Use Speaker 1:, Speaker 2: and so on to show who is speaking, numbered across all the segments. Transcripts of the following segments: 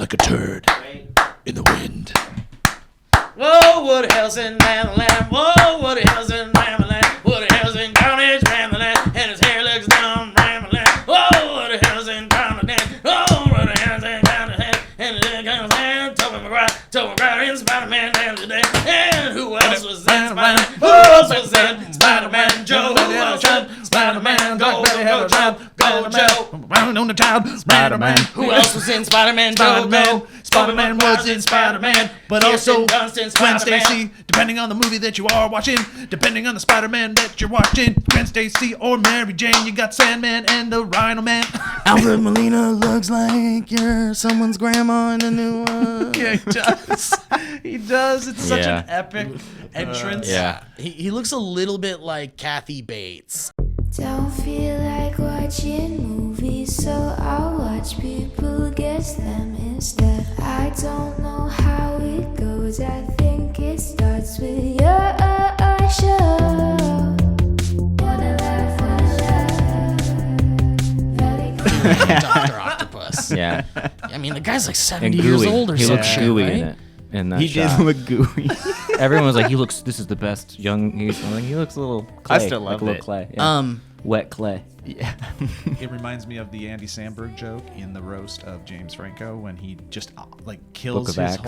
Speaker 1: like a turd in the wind.
Speaker 2: Whoa, what the hell's in Ramaland? Whoa, what the hell's in Ramaland? What the hell's in Carnage Ramaland? And his hair looks down Ramaland. Whoa, what the hell's in Ramaland? Oh, what the hell's in Ramaland? And his hair comes down. Toby McGrath in Spider-Man Man today. And who else was in Spider-Man? Who else was in Spider-Man Joe? Who else in Spider-Man? Go Joe. Go Joe.
Speaker 1: Round on the child, Spider-Man.
Speaker 2: Who else was in Spider-Man Joe? Go.
Speaker 1: Spider-Man was in Spider-Man, but also Gwen
Speaker 2: Spider-Man.
Speaker 1: Stacy, depending on the movie that you are watching, depending on the Spider-Man that you're watching, Gwen Stacy or Mary Jane, you got Sandman and the Rhino Man.
Speaker 2: Alfred Molina looks like you're someone's grandma in a new one.
Speaker 1: Yeah, he does. He does. It's such an epic entrance.
Speaker 3: Yeah.
Speaker 2: He looks a little bit like Kathy Bates.
Speaker 4: Don't feel like watching movies, so I'll watch people guess them instead. I don't know how it goes, I think it starts with your show. Wanna laugh, very cool.
Speaker 2: Dr. Octopus.
Speaker 3: Yeah.
Speaker 2: I mean, the guy's like 70
Speaker 3: And
Speaker 2: years
Speaker 3: gooey.
Speaker 2: old or
Speaker 3: He
Speaker 2: some
Speaker 3: looks
Speaker 2: shit,
Speaker 3: gooey
Speaker 2: right?
Speaker 3: in it. In that
Speaker 5: He
Speaker 3: shot.
Speaker 5: did look gooey.
Speaker 3: Everyone was like, this is the best young. He looks a little clay.
Speaker 5: I still love
Speaker 3: like a little
Speaker 5: it.
Speaker 3: clay. Yeah. Wet clay.
Speaker 5: Yeah.
Speaker 1: It reminds me of the Andy Samberg joke in the roast of James Franco when he just kills
Speaker 3: Book of
Speaker 1: his
Speaker 3: Acts.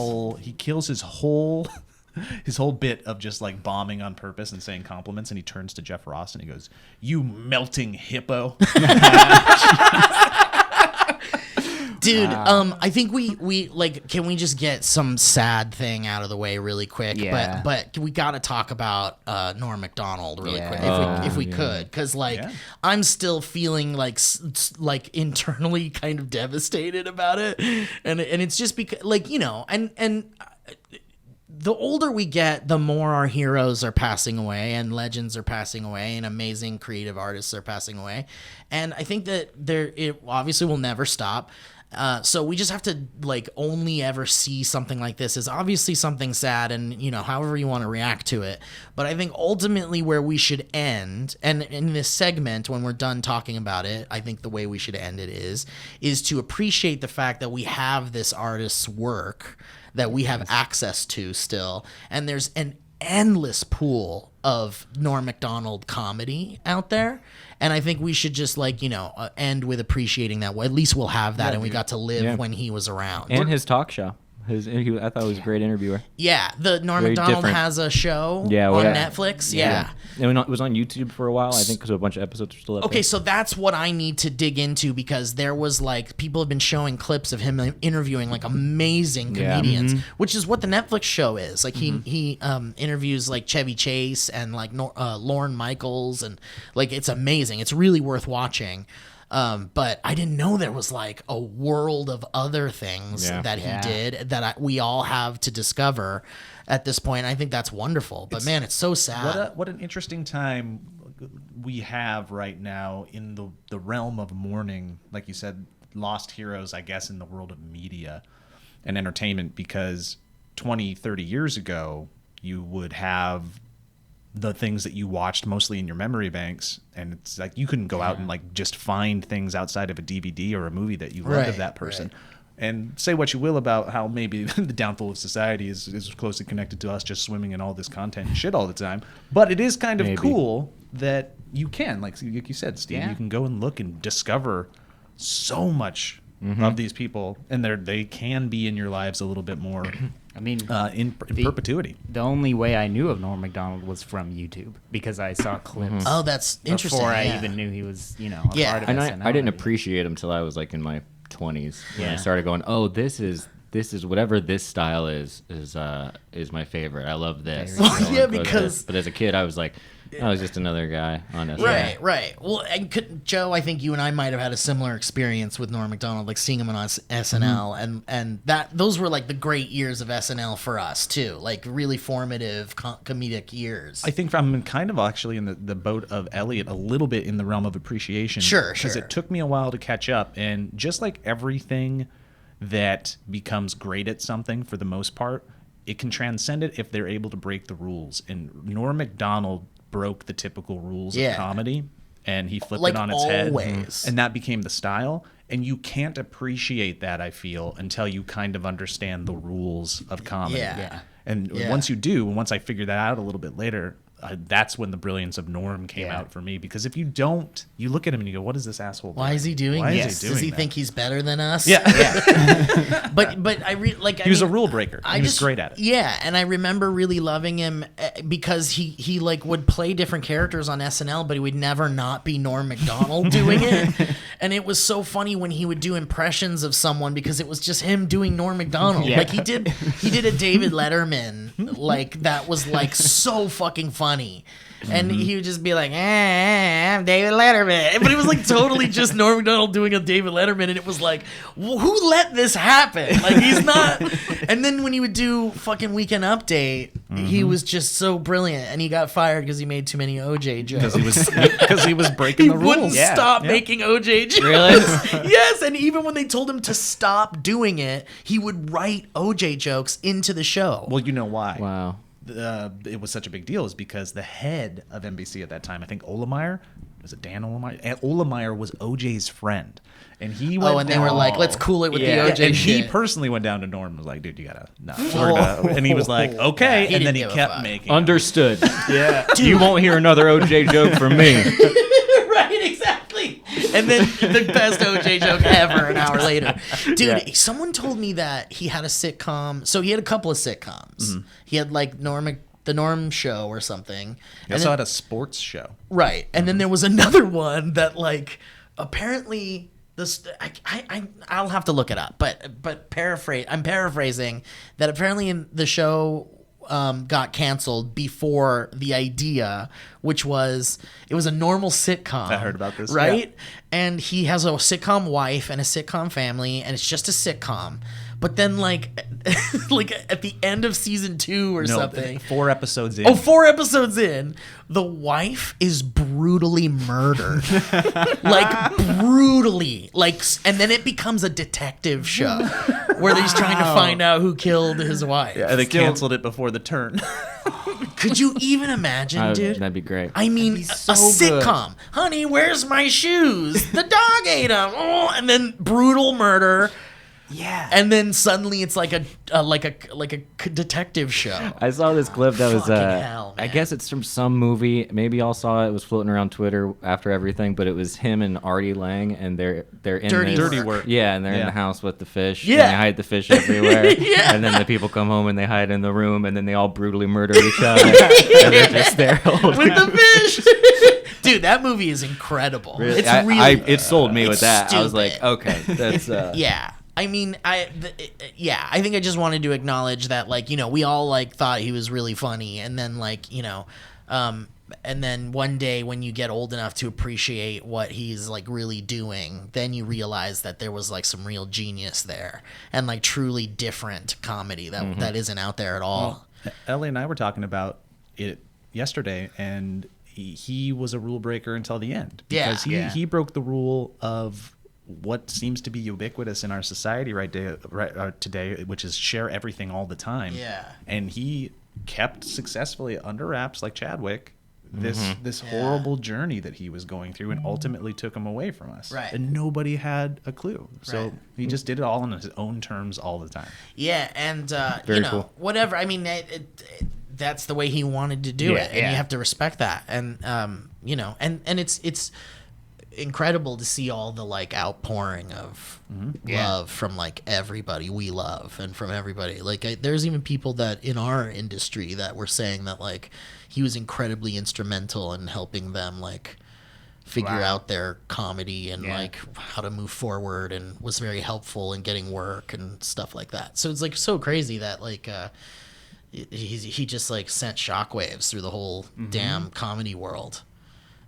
Speaker 1: his whole bit of just like bombing on purpose and saying compliments, and he turns to Jeff Ross and he goes, "You melting hippo."
Speaker 2: Dude, I think we like, can we just get some sad thing out of the way really quick?
Speaker 5: Yeah.
Speaker 2: But we got to talk about Norm Macdonald really quick if we could, because I'm still feeling like internally kind of devastated about it, and it's just because and the older we get, the more our heroes are passing away and legends are passing away and amazing creative artists are passing away, and I think that it obviously will never stop. So we just have to only ever see something like this as obviously something sad, and however you want to react to it. But I think ultimately where we should end, and in this segment when we're done talking about it, I think the way we should end it is to appreciate the fact that we have this artist's work that we have access to still, and there's an endless pool of Norm Macdonald comedy out there. And I think we should just end with appreciating that. Well, at least we'll have that, and we got to live when he was around.
Speaker 3: And his talk show. I thought he was a great interviewer.
Speaker 2: Yeah, the Norm
Speaker 3: Very
Speaker 2: Macdonald
Speaker 3: different.
Speaker 2: has a show on Netflix. Yeah.
Speaker 3: And it was on YouTube for a while, I think, because a bunch of episodes are still up
Speaker 2: Okay,
Speaker 3: there.
Speaker 2: so that's what I need to dig into, because there was people have been showing clips of him interviewing amazing comedians, which is what the Netflix show is. He interviews Chevy Chase and Lorne Michaels, and it's amazing. It's really worth watching. But I didn't know there was a world of other things that he did that we all have to discover at this point. I think that's wonderful. But man, it's so sad.
Speaker 1: What an interesting time we have right now in the realm of mourning, like you said, lost heroes, I guess, in the world of media and entertainment, because 20, 30 years ago, you would have the things that you watched mostly in your memory banks, and it's you couldn't go out and just find things outside of a DVD or a movie that you loved of that person. And say what you will about how maybe the downfall of society is closely connected to us just swimming in all this content and shit all the time, but it is kind of cool that you can, like you said, Steve, you can go and look and discover so much of these people, and they can be in your lives a little bit more.
Speaker 5: I mean,
Speaker 1: in perpetuity.
Speaker 5: The only way I knew of Norm Macdonald was from YouTube, because I saw clips.
Speaker 2: Oh, that's interesting.
Speaker 5: Before I even knew he was, a part of
Speaker 3: And
Speaker 5: SNL.
Speaker 3: I didn't appreciate him till I was in my 20s when I started going, oh, this is whatever this style is my favorite. I love this. But as a kid, I was like, I was just another guy on SNL.
Speaker 2: Right. Well, and Joe, I think you and I might have had a similar experience with Norm Macdonald, seeing him on SNL, and those were the great years of SNL for us too, really formative comedic years.
Speaker 1: I think I'm kind of actually in the boat of Elliot a little bit in the realm of appreciation.
Speaker 2: Sure.
Speaker 1: Because it took me a while to catch up, and just like everything that becomes great at something, for the most part, it can transcend it if they're able to break the rules. And Norm Macdonald broke the typical rules of comedy, and he flipped it on its head, and that became the style. And you can't appreciate that, I feel, until you kind of understand the rules of comedy.
Speaker 2: Yeah.
Speaker 1: And once you do, and once I figured that out a little bit later, that's when the brilliance of Norm came out for me. Because if you don't, you look at him and you go, what is this asshole doing?
Speaker 2: Why is he doing this?
Speaker 1: Is he doing
Speaker 2: Does he
Speaker 1: that?
Speaker 2: think he's better than us?
Speaker 1: Yeah.
Speaker 2: But
Speaker 1: He was a rule breaker. He was great at it.
Speaker 2: Yeah, and I remember really loving him because he like would play different characters on SNL, but he would never not be Norm Macdonald doing it. And it was so funny when he would do impressions of someone because it was just him doing Norm Macdonald.
Speaker 5: Yeah.
Speaker 2: Like he did a David Letterman, like that was like so fucking funny. And he would just be like, I'm David Letterman. But it was like totally just Norm Macdonald doing a David Letterman. And it was like, who let this happen? Like, he's not. And then when he would do fucking Weekend Update, he was just so brilliant. And he got fired because he made too many OJ jokes.
Speaker 1: Because he was breaking the rules.
Speaker 2: He wouldn't stop making OJ jokes.
Speaker 3: Really?
Speaker 2: Yes. And even when they told him to stop doing it, he would write OJ jokes into the show.
Speaker 1: Well, you know why.
Speaker 3: Wow.
Speaker 1: It was such a big deal is because the head of NBC at that time, I think Olemeyer, was it Dan Olemeyer? Olemeyer was OJ's friend. And he went
Speaker 2: and they were like, let's cool it with the OJ
Speaker 1: and
Speaker 2: shit.
Speaker 1: he personally went down to Norm and was like, dude, you gotta and he was like, okay.
Speaker 2: He
Speaker 1: and then
Speaker 2: didn't
Speaker 1: he
Speaker 2: give a
Speaker 1: kept
Speaker 2: fuck.
Speaker 1: making
Speaker 3: Understood.
Speaker 1: Yeah.
Speaker 3: You won't hear another OJ joke from me.
Speaker 2: Right, exactly. And then the best OJ joke ever an hour later. Dude, someone told me that he had a sitcom. So he had a couple of sitcoms. He had like the Norm Show or something.
Speaker 1: He also had a sports show.
Speaker 2: Right. And then there was another one that like apparently I'll have to look it up. But I'm paraphrasing that apparently in the show got canceled before the idea, which was it was a normal sitcom.
Speaker 1: I heard about this,
Speaker 2: right?
Speaker 1: yeah.
Speaker 2: And he has a sitcom wife and a sitcom family, and it's just a sitcom. But then, like at the end of season 2 or something,
Speaker 1: 4 episodes in.
Speaker 2: 4 episodes in, the wife is brutally murdered, like brutally, like, and then it becomes a detective show where he's trying to find out who killed his wife.
Speaker 1: Yeah, they canceled it before the turn.
Speaker 2: Could you even imagine, dude?
Speaker 3: That'd be great.
Speaker 2: I mean, a sitcom. Honey, where's my shoes? The dog ate them. Oh, and then brutal murder.
Speaker 1: Yeah.
Speaker 2: And then suddenly it's like a detective show.
Speaker 3: I saw this clip that was,
Speaker 2: Fucking hell,
Speaker 3: I
Speaker 2: man.
Speaker 3: guess it's from some movie. Maybe y'all saw it. It was floating around Twitter after everything, but it was him and Artie Lang, and they're in
Speaker 2: Dirty
Speaker 1: work.
Speaker 3: Yeah, and they're in
Speaker 1: Yeah.
Speaker 3: the house with the fish.
Speaker 2: Yeah.
Speaker 3: And they hide the fish everywhere.
Speaker 2: Yeah.
Speaker 3: And then the people come home and they hide in the room, and then they all brutally murder each other. And they're just there
Speaker 2: With the fish. Dude, that movie is incredible.
Speaker 3: Really?
Speaker 2: It's really
Speaker 3: it sold me
Speaker 2: it's
Speaker 3: with that. I was like,
Speaker 2: stupid.
Speaker 3: okay, that's
Speaker 2: yeah. I mean, I think I just wanted to acknowledge that, like, you know, we all like thought he was really funny, and then like, you know, and then one day when you get old enough to appreciate what he's like really doing, then you realize that there was like some real genius there and like truly different comedy that isn't out there at all.
Speaker 1: Well, Ellie and I were talking about it yesterday, and he was a rule breaker until the end. Because he broke the rule of what seems to be ubiquitous in our society today, which is share everything all the time.
Speaker 2: Yeah.
Speaker 1: And he kept successfully under wraps, like Chadwick, this horrible journey that he was going through, and ultimately took him away from us.
Speaker 2: Right.
Speaker 1: And nobody had a clue. So
Speaker 2: Right.
Speaker 1: he just did it all on his own terms all the time.
Speaker 2: Yeah, and
Speaker 3: Very
Speaker 2: you know,
Speaker 3: cool.
Speaker 2: whatever. I mean, that's the way he wanted to do it, and you have to respect that. And you know, and it's incredible to see all the like outpouring of love from like everybody we love and from everybody. Like there's even people that in our industry that were saying that like he was incredibly instrumental in helping them like figure out their comedy and like how to move forward, and was very helpful in getting work and stuff like that. So it's like so crazy that like he just like sent shockwaves through the whole damn comedy world.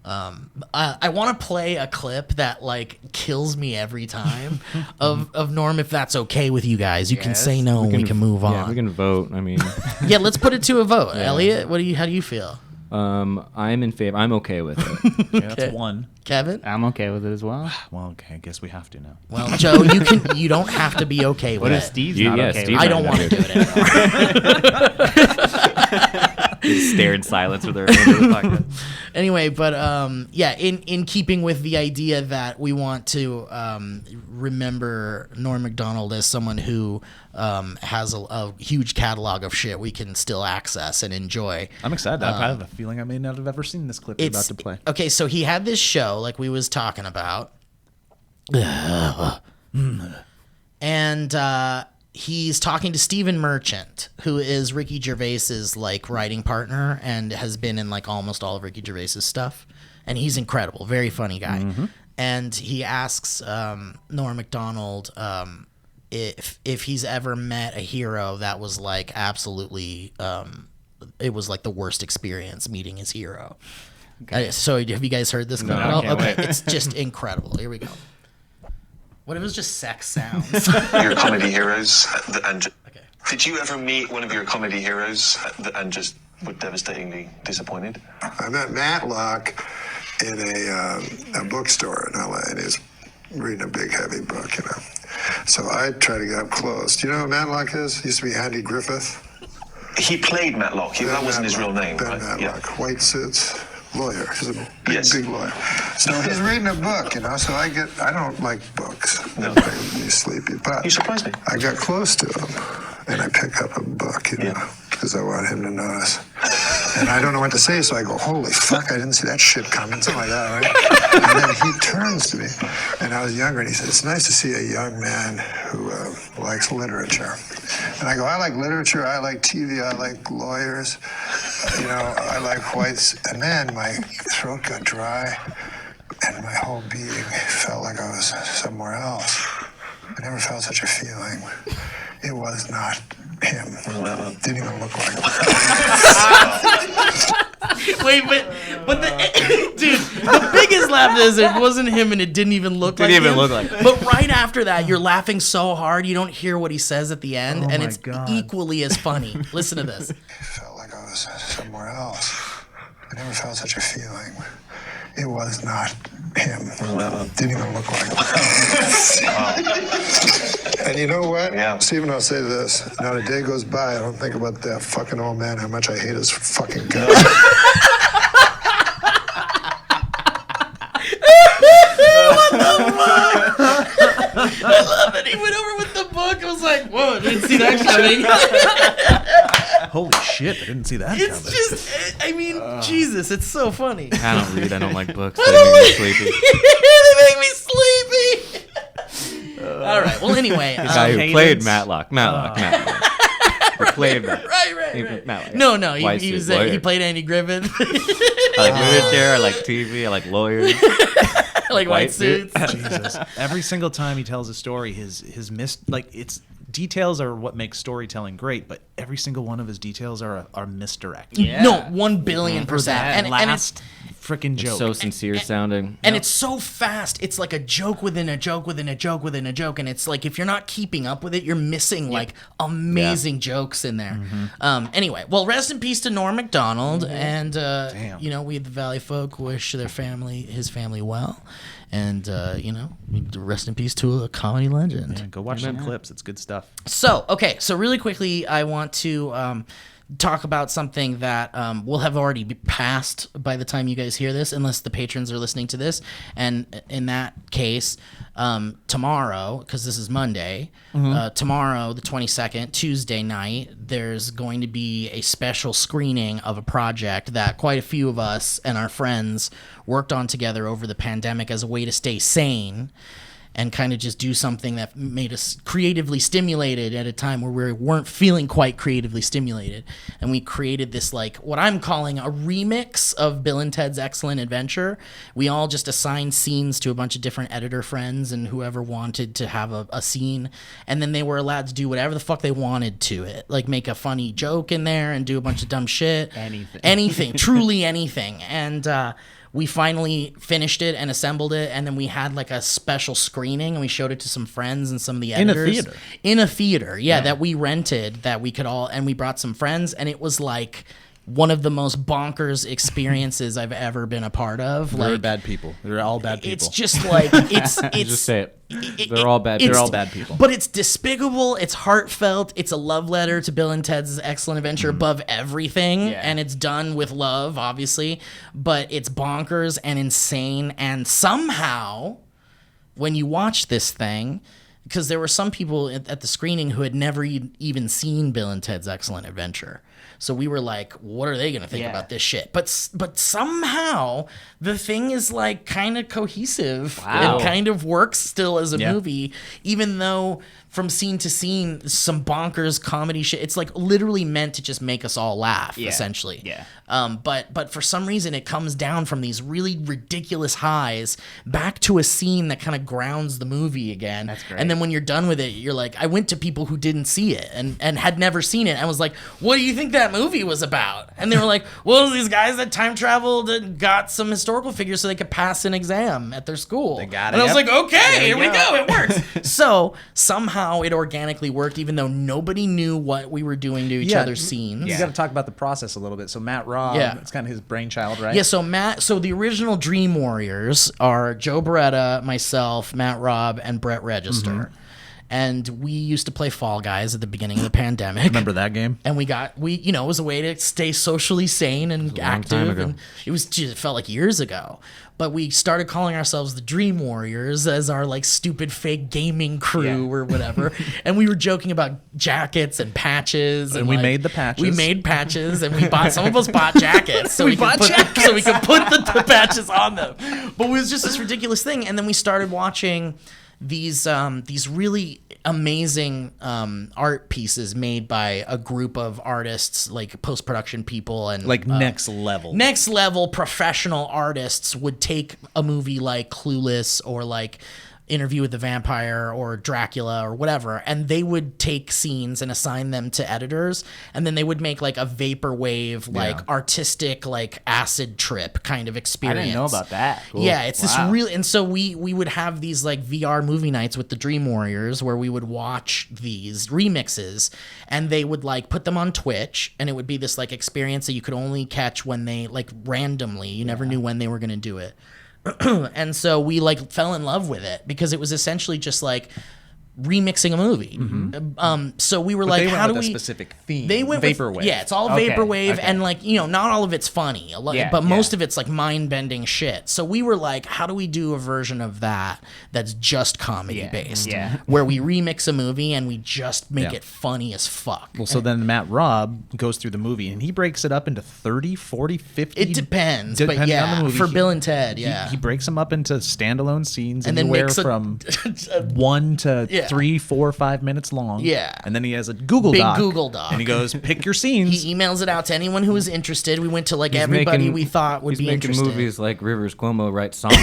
Speaker 2: I want to play a clip that like kills me every time of Norm, if that's okay with you guys. You can say no and we can move on.
Speaker 3: Yeah, we can vote. I mean,
Speaker 2: yeah, let's put it to a vote. Elliot, how do you feel?
Speaker 3: I'm in favor. I'm okay with it.
Speaker 1: Yeah, that's one.
Speaker 2: Kevin?
Speaker 5: I'm okay with it as well.
Speaker 1: Well, okay, I guess we have to now.
Speaker 2: Well, Joe, you don't have to be okay with
Speaker 5: What
Speaker 2: it.
Speaker 5: if Steve's not okay
Speaker 3: Steve
Speaker 5: with
Speaker 2: I
Speaker 5: it?
Speaker 2: don't want to do it anymore.
Speaker 3: Stare in silence for the remainder of the podcast.
Speaker 2: Anyway, but in keeping with the idea that we want to remember Norm Macdonald as someone who has a huge catalog of shit we can still access and enjoy.
Speaker 1: I'm excited. I have a feeling I may not have ever seen this clip you're about to play.
Speaker 2: Okay, so he had this show like we was talking about. And he's talking to Stephen Merchant, who is Ricky Gervais's like writing partner and has been in like almost all of Ricky Gervais's stuff. And he's incredible, very funny guy. Mm-hmm. And he asks Norm Macdonald if he's ever met a hero that was like absolutely, it was like the worst experience meeting his hero. Okay. So have you guys heard this?
Speaker 3: No,
Speaker 2: okay, it's just incredible. Here we go. What if it was just sex sounds?
Speaker 6: Your comedy heroes, and did you ever meet one of your comedy heroes and just were devastatingly disappointed?
Speaker 7: I met Matlock in a bookstore in LA, and he was reading a big, heavy book, you know. So I tried to get up close. Do you know who Matlock is? He used to be Andy Griffith.
Speaker 6: He played Matlock. That wasn't his real name,
Speaker 7: Ben
Speaker 6: right?
Speaker 7: Matlock,
Speaker 6: Yeah.
Speaker 7: White suits. Lawyer. He's a big lawyer. So he's reading a book, you know, so I don't like books.
Speaker 6: No.
Speaker 7: They make me sleepy. But
Speaker 6: You surprised me.
Speaker 7: I got close to him, and I pick up a book, you know, because I want him to notice. And I don't know what to say, so I go, holy fuck, I didn't see that shit coming, something like that, right? And then he turns to me, and I was younger, and he said, it's nice to see a young man who likes literature. And I go, I like literature, I like TV, I like lawyers, you know, I like whites. And then my throat got dry, and my whole being felt like I was somewhere else. I never felt such a feeling. It was not him. Didn't even look like him.
Speaker 2: Wait, but the dude, the biggest laugh is it wasn't him and it didn't even look like him. But right after that, you're laughing so hard you don't hear what he says at the end, and it's equally as funny. Listen to this.
Speaker 7: It felt like I was somewhere else. I never felt such a feeling. It was not him. Didn't even look like him. And you know what?
Speaker 6: Yeah.
Speaker 7: Stephen, I'll say this. Not a day goes by, I don't think about that fucking old man, how much I hate his fucking guts.
Speaker 2: I love it. He went over with the book. I was like, whoa, didn't see that coming.
Speaker 1: Holy shit, I didn't see that coming.
Speaker 2: It's just, I mean, Jesus, it's so funny.
Speaker 3: I don't read. I don't like books. They make me sleepy.
Speaker 2: They make me sleepy. All right. Well, anyway.
Speaker 3: The guy who played Matlock. Or played Matlock.
Speaker 2: Right.
Speaker 3: Matlock.
Speaker 2: No. He played Andy Griffith.
Speaker 3: I like literature. I like TV. I like lawyers.
Speaker 2: I like white suits.
Speaker 1: Jesus. Every single time he tells a story, his details are what makes storytelling great, but every single one of his details are misdirect.
Speaker 2: Yeah. No, 1,000,000,000%.
Speaker 1: And it's freaking joke.
Speaker 3: It's so sincere sounding.
Speaker 2: And it's so fast. It's like a joke within a joke within a joke within a joke. And it's like if you're not keeping up with it, you're missing like amazing jokes in there. Mm-hmm. Anyway, well, rest in peace to Norm Macdonald. And, you know, we at the Valleyfolk wish his family well. And, you know, rest in peace to a comedy legend.
Speaker 1: Yeah, go watch some clips. It's good stuff.
Speaker 2: So, okay. So really quickly, I want to talk about something that will have already passed by the time you guys hear this, unless the patrons are listening to this. And in that case, tomorrow, because this is Monday, tomorrow, the 22nd, Tuesday night, there's going to be a special screening of a project that quite a few of us and our friends worked on together over the pandemic as a way to stay sane and kind of just do something that made us creatively stimulated at a time where we weren't feeling quite creatively stimulated. And we created this, like, what I'm calling a remix of Bill and Ted's Excellent Adventure. We all just assigned scenes to a bunch of different editor friends and whoever wanted to have a scene. And then they were allowed to do whatever the fuck they wanted to it. Like, make a funny joke in there and do a bunch of dumb shit. Anything. Truly anything. And, we finally finished it and assembled it, and then we had like a special screening, and we showed it to some friends and some of the editors. In a theater, yeah, that we rented, that we could all, and we brought some friends, and it was like one of the most bonkers experiences I've ever been a part of.
Speaker 1: They're bad people. They're all bad people.
Speaker 2: It's just like it's
Speaker 3: Just say it. They're all bad.
Speaker 1: They're all bad people.
Speaker 2: But it's despicable. It's heartfelt. It's a love letter to Bill and Ted's Excellent Adventure above everything, and it's done with love, obviously. But it's bonkers and insane. And somehow, when you watch this thing, because there were some people at the screening who had never even seen Bill and Ted's Excellent Adventure. So we were like, what are they going to think about this shit? But somehow the thing is like kind of cohesive.
Speaker 3: Wow.
Speaker 2: It kind of works still as a movie, even though from scene to scene, some bonkers comedy shit. It's like literally meant to just make us all laugh, essentially.
Speaker 5: Yeah.
Speaker 2: But for some reason, it comes down from these really ridiculous highs back to a scene that kind of grounds the movie again.
Speaker 5: That's great.
Speaker 2: And then when you're done with it, you're like, I went to people who didn't see it and had never seen it. And was like, what do you think that movie was about? And they were like, well, these guys that time traveled and got some historical figures so they could pass an exam at their school.
Speaker 1: They got it.
Speaker 2: And I was like, okay, here we
Speaker 5: go.
Speaker 2: go. It works. So somehow it organically worked, even though nobody knew what we were doing to each other's scenes.
Speaker 1: You got to talk about the process a little bit. So Matt Robb, it's kind of his brainchild, right?
Speaker 2: Yeah, so the original Dream Warriors are Joe Beretta, myself, Matt Robb, and Brett Register. And we used to play Fall Guys at the beginning of the pandemic.
Speaker 1: Remember that game?
Speaker 2: And it was a way to stay socially sane and active. And it felt like years ago. But we started calling ourselves the Dream Warriors as our like stupid fake gaming crew or whatever. And we were joking about jackets and patches. And
Speaker 1: we
Speaker 2: like,
Speaker 1: made the patches.
Speaker 2: We made patches and some of us bought jackets. So we could put the patches on them. But it was just this ridiculous thing. And then we started watching these really amazing art pieces made by a group of artists, like post-production people and
Speaker 1: like next level
Speaker 2: professional artists would take a movie like Clueless or like Interview with the Vampire or Dracula or whatever, and they would take scenes and assign them to editors, and then they would make like a vaporwave, like artistic, like acid trip kind of experience.
Speaker 5: I didn't know about that.
Speaker 2: Cool. Yeah, it's this really, and so we would have these like VR movie nights with the Dream Warriors where we would watch these remixes, and they would like put them on Twitch, and it would be this like experience that you could only catch when they like randomly, you never knew when they were going to do it. And so we like fell in love with it because it was essentially just like remixing a movie. So we were like, how do we?
Speaker 1: A specific theme.
Speaker 2: They went
Speaker 1: vaporwave.
Speaker 2: It's all vaporwave, and like not all of it's funny, but most of it's like mind bending shit. So we were like, how do we do a version of that that's just comedy based, where we remix a movie and we just make it funny as fuck.
Speaker 1: Well, so then Matt Robb goes through the movie and he breaks it up into 30, 40, 50.
Speaker 2: It depends, but
Speaker 1: on the movie.
Speaker 2: For Bill and Ted,
Speaker 1: he breaks them up into standalone scenes
Speaker 2: and then
Speaker 1: anywhere from 1 to 3, 4, 5 minutes long.
Speaker 2: Yeah.
Speaker 1: And then he has a Google
Speaker 2: Big
Speaker 1: Doc.
Speaker 2: Google Doc.
Speaker 1: And he goes, pick your scenes.
Speaker 2: He emails it out to anyone who was interested. We went to like everybody we thought would be interested.
Speaker 3: He's making movies like Rivers Cuomo writes songs.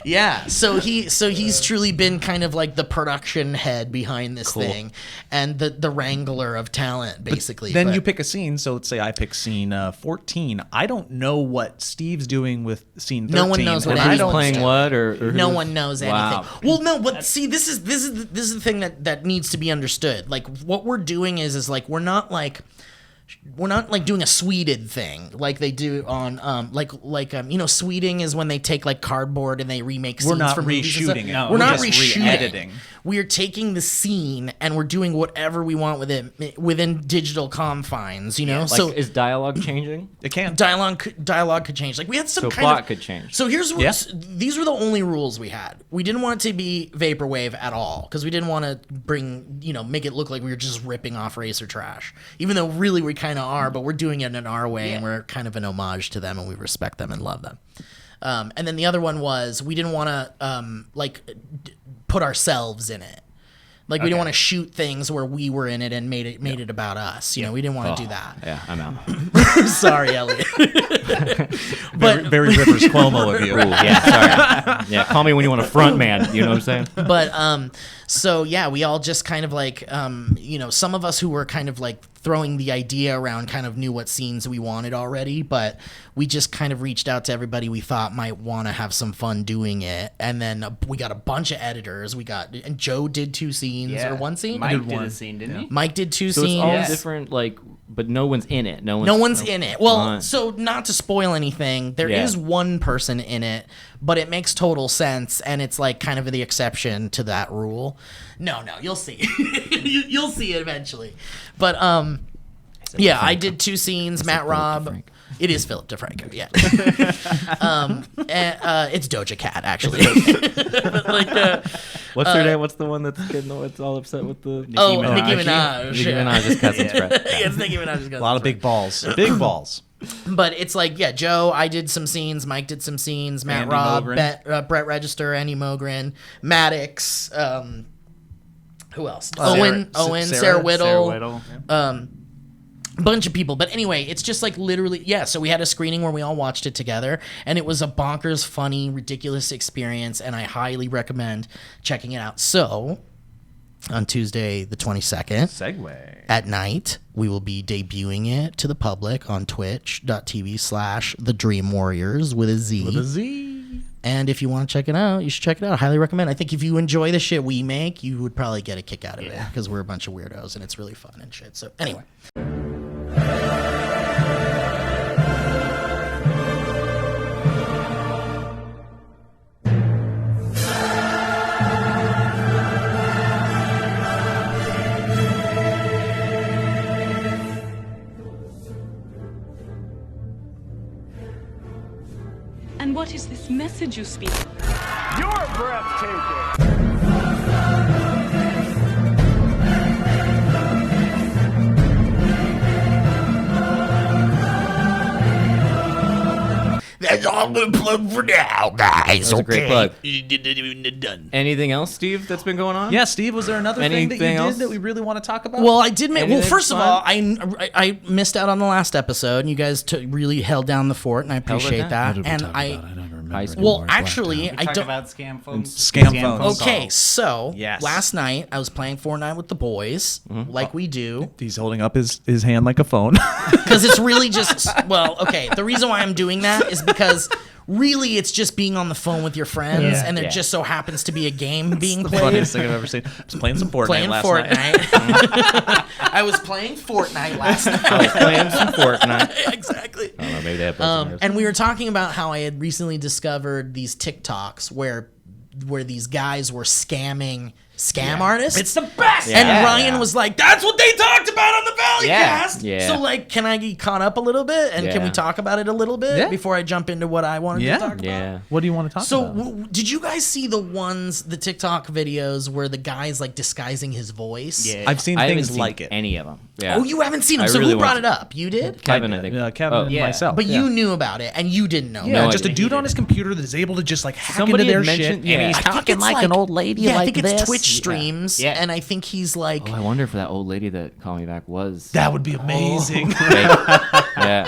Speaker 2: Yeah, so he's truly been kind of like the production head behind this thing, and the wrangler of talent, basically.
Speaker 1: Then you pick a scene. So let's say I pick scene 14. I don't know what Steve's doing with scene 13.
Speaker 2: No one knows what
Speaker 3: Who's playing what, or
Speaker 2: no one knows anything.
Speaker 3: Wow.
Speaker 2: Well, no, but see, this is the thing that needs to be understood. Like what we're doing is like we're not like doing a Sweded thing like they do on Sweding is when they take like cardboard and they remake scenes.
Speaker 1: We're not
Speaker 2: from
Speaker 1: reshooting it.
Speaker 2: No, we're not reshooting.
Speaker 1: Re-editing.
Speaker 2: We are taking the scene and we're doing whatever we want with it within digital confines,
Speaker 3: so is dialogue changing?
Speaker 1: It can.
Speaker 2: Dialogue could change. Like we had some
Speaker 3: so
Speaker 2: kind
Speaker 3: plot
Speaker 2: of
Speaker 3: could change.
Speaker 2: So these were the only rules we had. We didn't want it to be vaporwave at all because we didn't want to make it look like we were just ripping off Racer Trash, even though really we kind of are, but we're doing it in our way and we're kind of an homage to them and we respect them and love them. And then the other one was we didn't want to put ourselves in it. Like we didn't want to shoot things where we were in it and made it about us. We didn't want to do that.
Speaker 3: Yeah, I'm out.
Speaker 2: Sorry, Elliot.
Speaker 1: But very Rivers Cuomo of you.
Speaker 3: Ooh, yeah, sorry. Yeah, call me when you want a front man. You know what I'm saying?
Speaker 2: But so yeah, we all just kind of like some of us who were kind of like throwing the idea around kind of knew what scenes we wanted already, but we just kind of reached out to everybody we thought might want to have some fun doing it, and then we got a bunch of editors. And Joe did 2 scenes or 1 scene.
Speaker 5: Mike did a scene, didn't he?
Speaker 2: Mike did 2
Speaker 3: so
Speaker 2: scenes.
Speaker 3: It's all different like But no one's in it. No
Speaker 2: one's in it. Well, so not to spoil anything, there is one person in it, but it makes total sense, and it's like kind of the exception to that rule. No, you'll see. You'll see it eventually. But yeah, I did 2 scenes. Matt Robb. It is Philip DeFranco, yeah. It's Doja Cat, actually.
Speaker 3: What's her name? What's the one that's getting all upset with the
Speaker 2: Nicki Minaj.
Speaker 3: Nicki Minaj's cousin's friend.
Speaker 2: It's Nicki Minaj's cousin's
Speaker 1: A lot of big balls. Big balls.
Speaker 2: But it's like, yeah, Joe, I did some scenes, Mike did some scenes, Matt
Speaker 1: Andy
Speaker 2: Robb,
Speaker 1: Mogren.
Speaker 2: Brett Register, Andy Mogren, Maddox, who else?
Speaker 1: Sarah
Speaker 2: Sarah Whittle.
Speaker 5: Yeah.
Speaker 2: Bunch of people. But anyway, it's just like literally, yeah, so we had a screening where we all watched it together, and it was a bonkers, funny, ridiculous experience, and I highly recommend checking it out. So, on Tuesday the 22nd,
Speaker 1: Segue.
Speaker 2: at night, we will be debuting it to the public on twitch.tv/The Dream Warriors with a Z.
Speaker 1: With a Z.
Speaker 2: And if you want to check it out, you should check it out. I highly recommend. I think if you enjoy the shit we make, you would probably get a kick out of it, because we're a bunch of weirdos, and it's really fun and shit. So, anyway.
Speaker 8: And what is this message you speak?
Speaker 9: You're breathtaking.
Speaker 2: That's all the plug for now, guys.
Speaker 3: That was a great plug.
Speaker 2: Done.
Speaker 3: Anything else, Steve, that's been going on?
Speaker 1: Yeah, Steve, was there another thing that you did that we really want to talk about?
Speaker 2: Well, I did make. Well,
Speaker 3: Anything
Speaker 2: first of
Speaker 3: fun?
Speaker 2: all, I missed out on the last episode, and you guys really held down the fort, and I appreciate that. And
Speaker 3: High school.
Speaker 2: well, actually, I
Speaker 5: Talk
Speaker 2: don't.
Speaker 5: about scam phones.
Speaker 1: Scam phones.
Speaker 2: Okay, so
Speaker 1: Yes.
Speaker 2: last night I was playing Fortnite with the boys, like we do,
Speaker 1: He's holding up his hand like a phone.
Speaker 2: because it's really just. Well, okay, the reason why I'm doing that is because. Really, it's just being on the phone with your friends, and there just so happens to be a game being played.
Speaker 1: Funniest thing I've ever seen. I was playing some Fortnite last night.
Speaker 2: I was playing Fortnite last night.
Speaker 3: I was playing some Fortnite.
Speaker 2: Exactly.
Speaker 3: I don't know, maybe they have both.
Speaker 2: And we were talking about how I had recently discovered these TikToks where these guys were scamming artists.
Speaker 1: It's the best.
Speaker 2: And Ryan was like, "That's what they talked about on the Valleycast."
Speaker 3: Yeah.
Speaker 2: So like, can I get caught up a little bit, and can we talk about it a little bit before I jump into what I wanted to talk about?
Speaker 3: Yeah.
Speaker 1: What do you want to talk about?
Speaker 2: So, did you guys see the TikTok videos where the guy's like disguising his voice?
Speaker 5: Yeah.
Speaker 1: I've seen
Speaker 3: I haven't
Speaker 1: things
Speaker 3: seen
Speaker 1: like it.
Speaker 3: any of them. Yeah.
Speaker 2: Oh, you haven't seen them.
Speaker 3: I
Speaker 2: So
Speaker 3: really
Speaker 2: who brought
Speaker 3: want
Speaker 2: it
Speaker 3: to.
Speaker 2: up? You did?
Speaker 3: Kevin, I think.
Speaker 1: Kevin and
Speaker 5: yeah.
Speaker 1: myself.
Speaker 2: But you knew about it, and you didn't know.
Speaker 3: No,
Speaker 1: Yeah,
Speaker 3: I
Speaker 1: just a
Speaker 3: didn't.
Speaker 1: dude on his computer that is able to just like hack
Speaker 3: Somebody
Speaker 1: into their
Speaker 3: had
Speaker 1: shit.
Speaker 3: mentioned- yeah.
Speaker 1: And he's
Speaker 2: I think
Speaker 1: talking
Speaker 2: it's
Speaker 1: like an old lady
Speaker 2: Yeah,
Speaker 1: like
Speaker 2: I think it's
Speaker 1: this.
Speaker 2: Twitch streams,
Speaker 5: Yeah.
Speaker 2: and I think he's like.
Speaker 3: Oh, I wonder if that old lady that called me back was.
Speaker 1: That would be amazing.
Speaker 3: Yeah.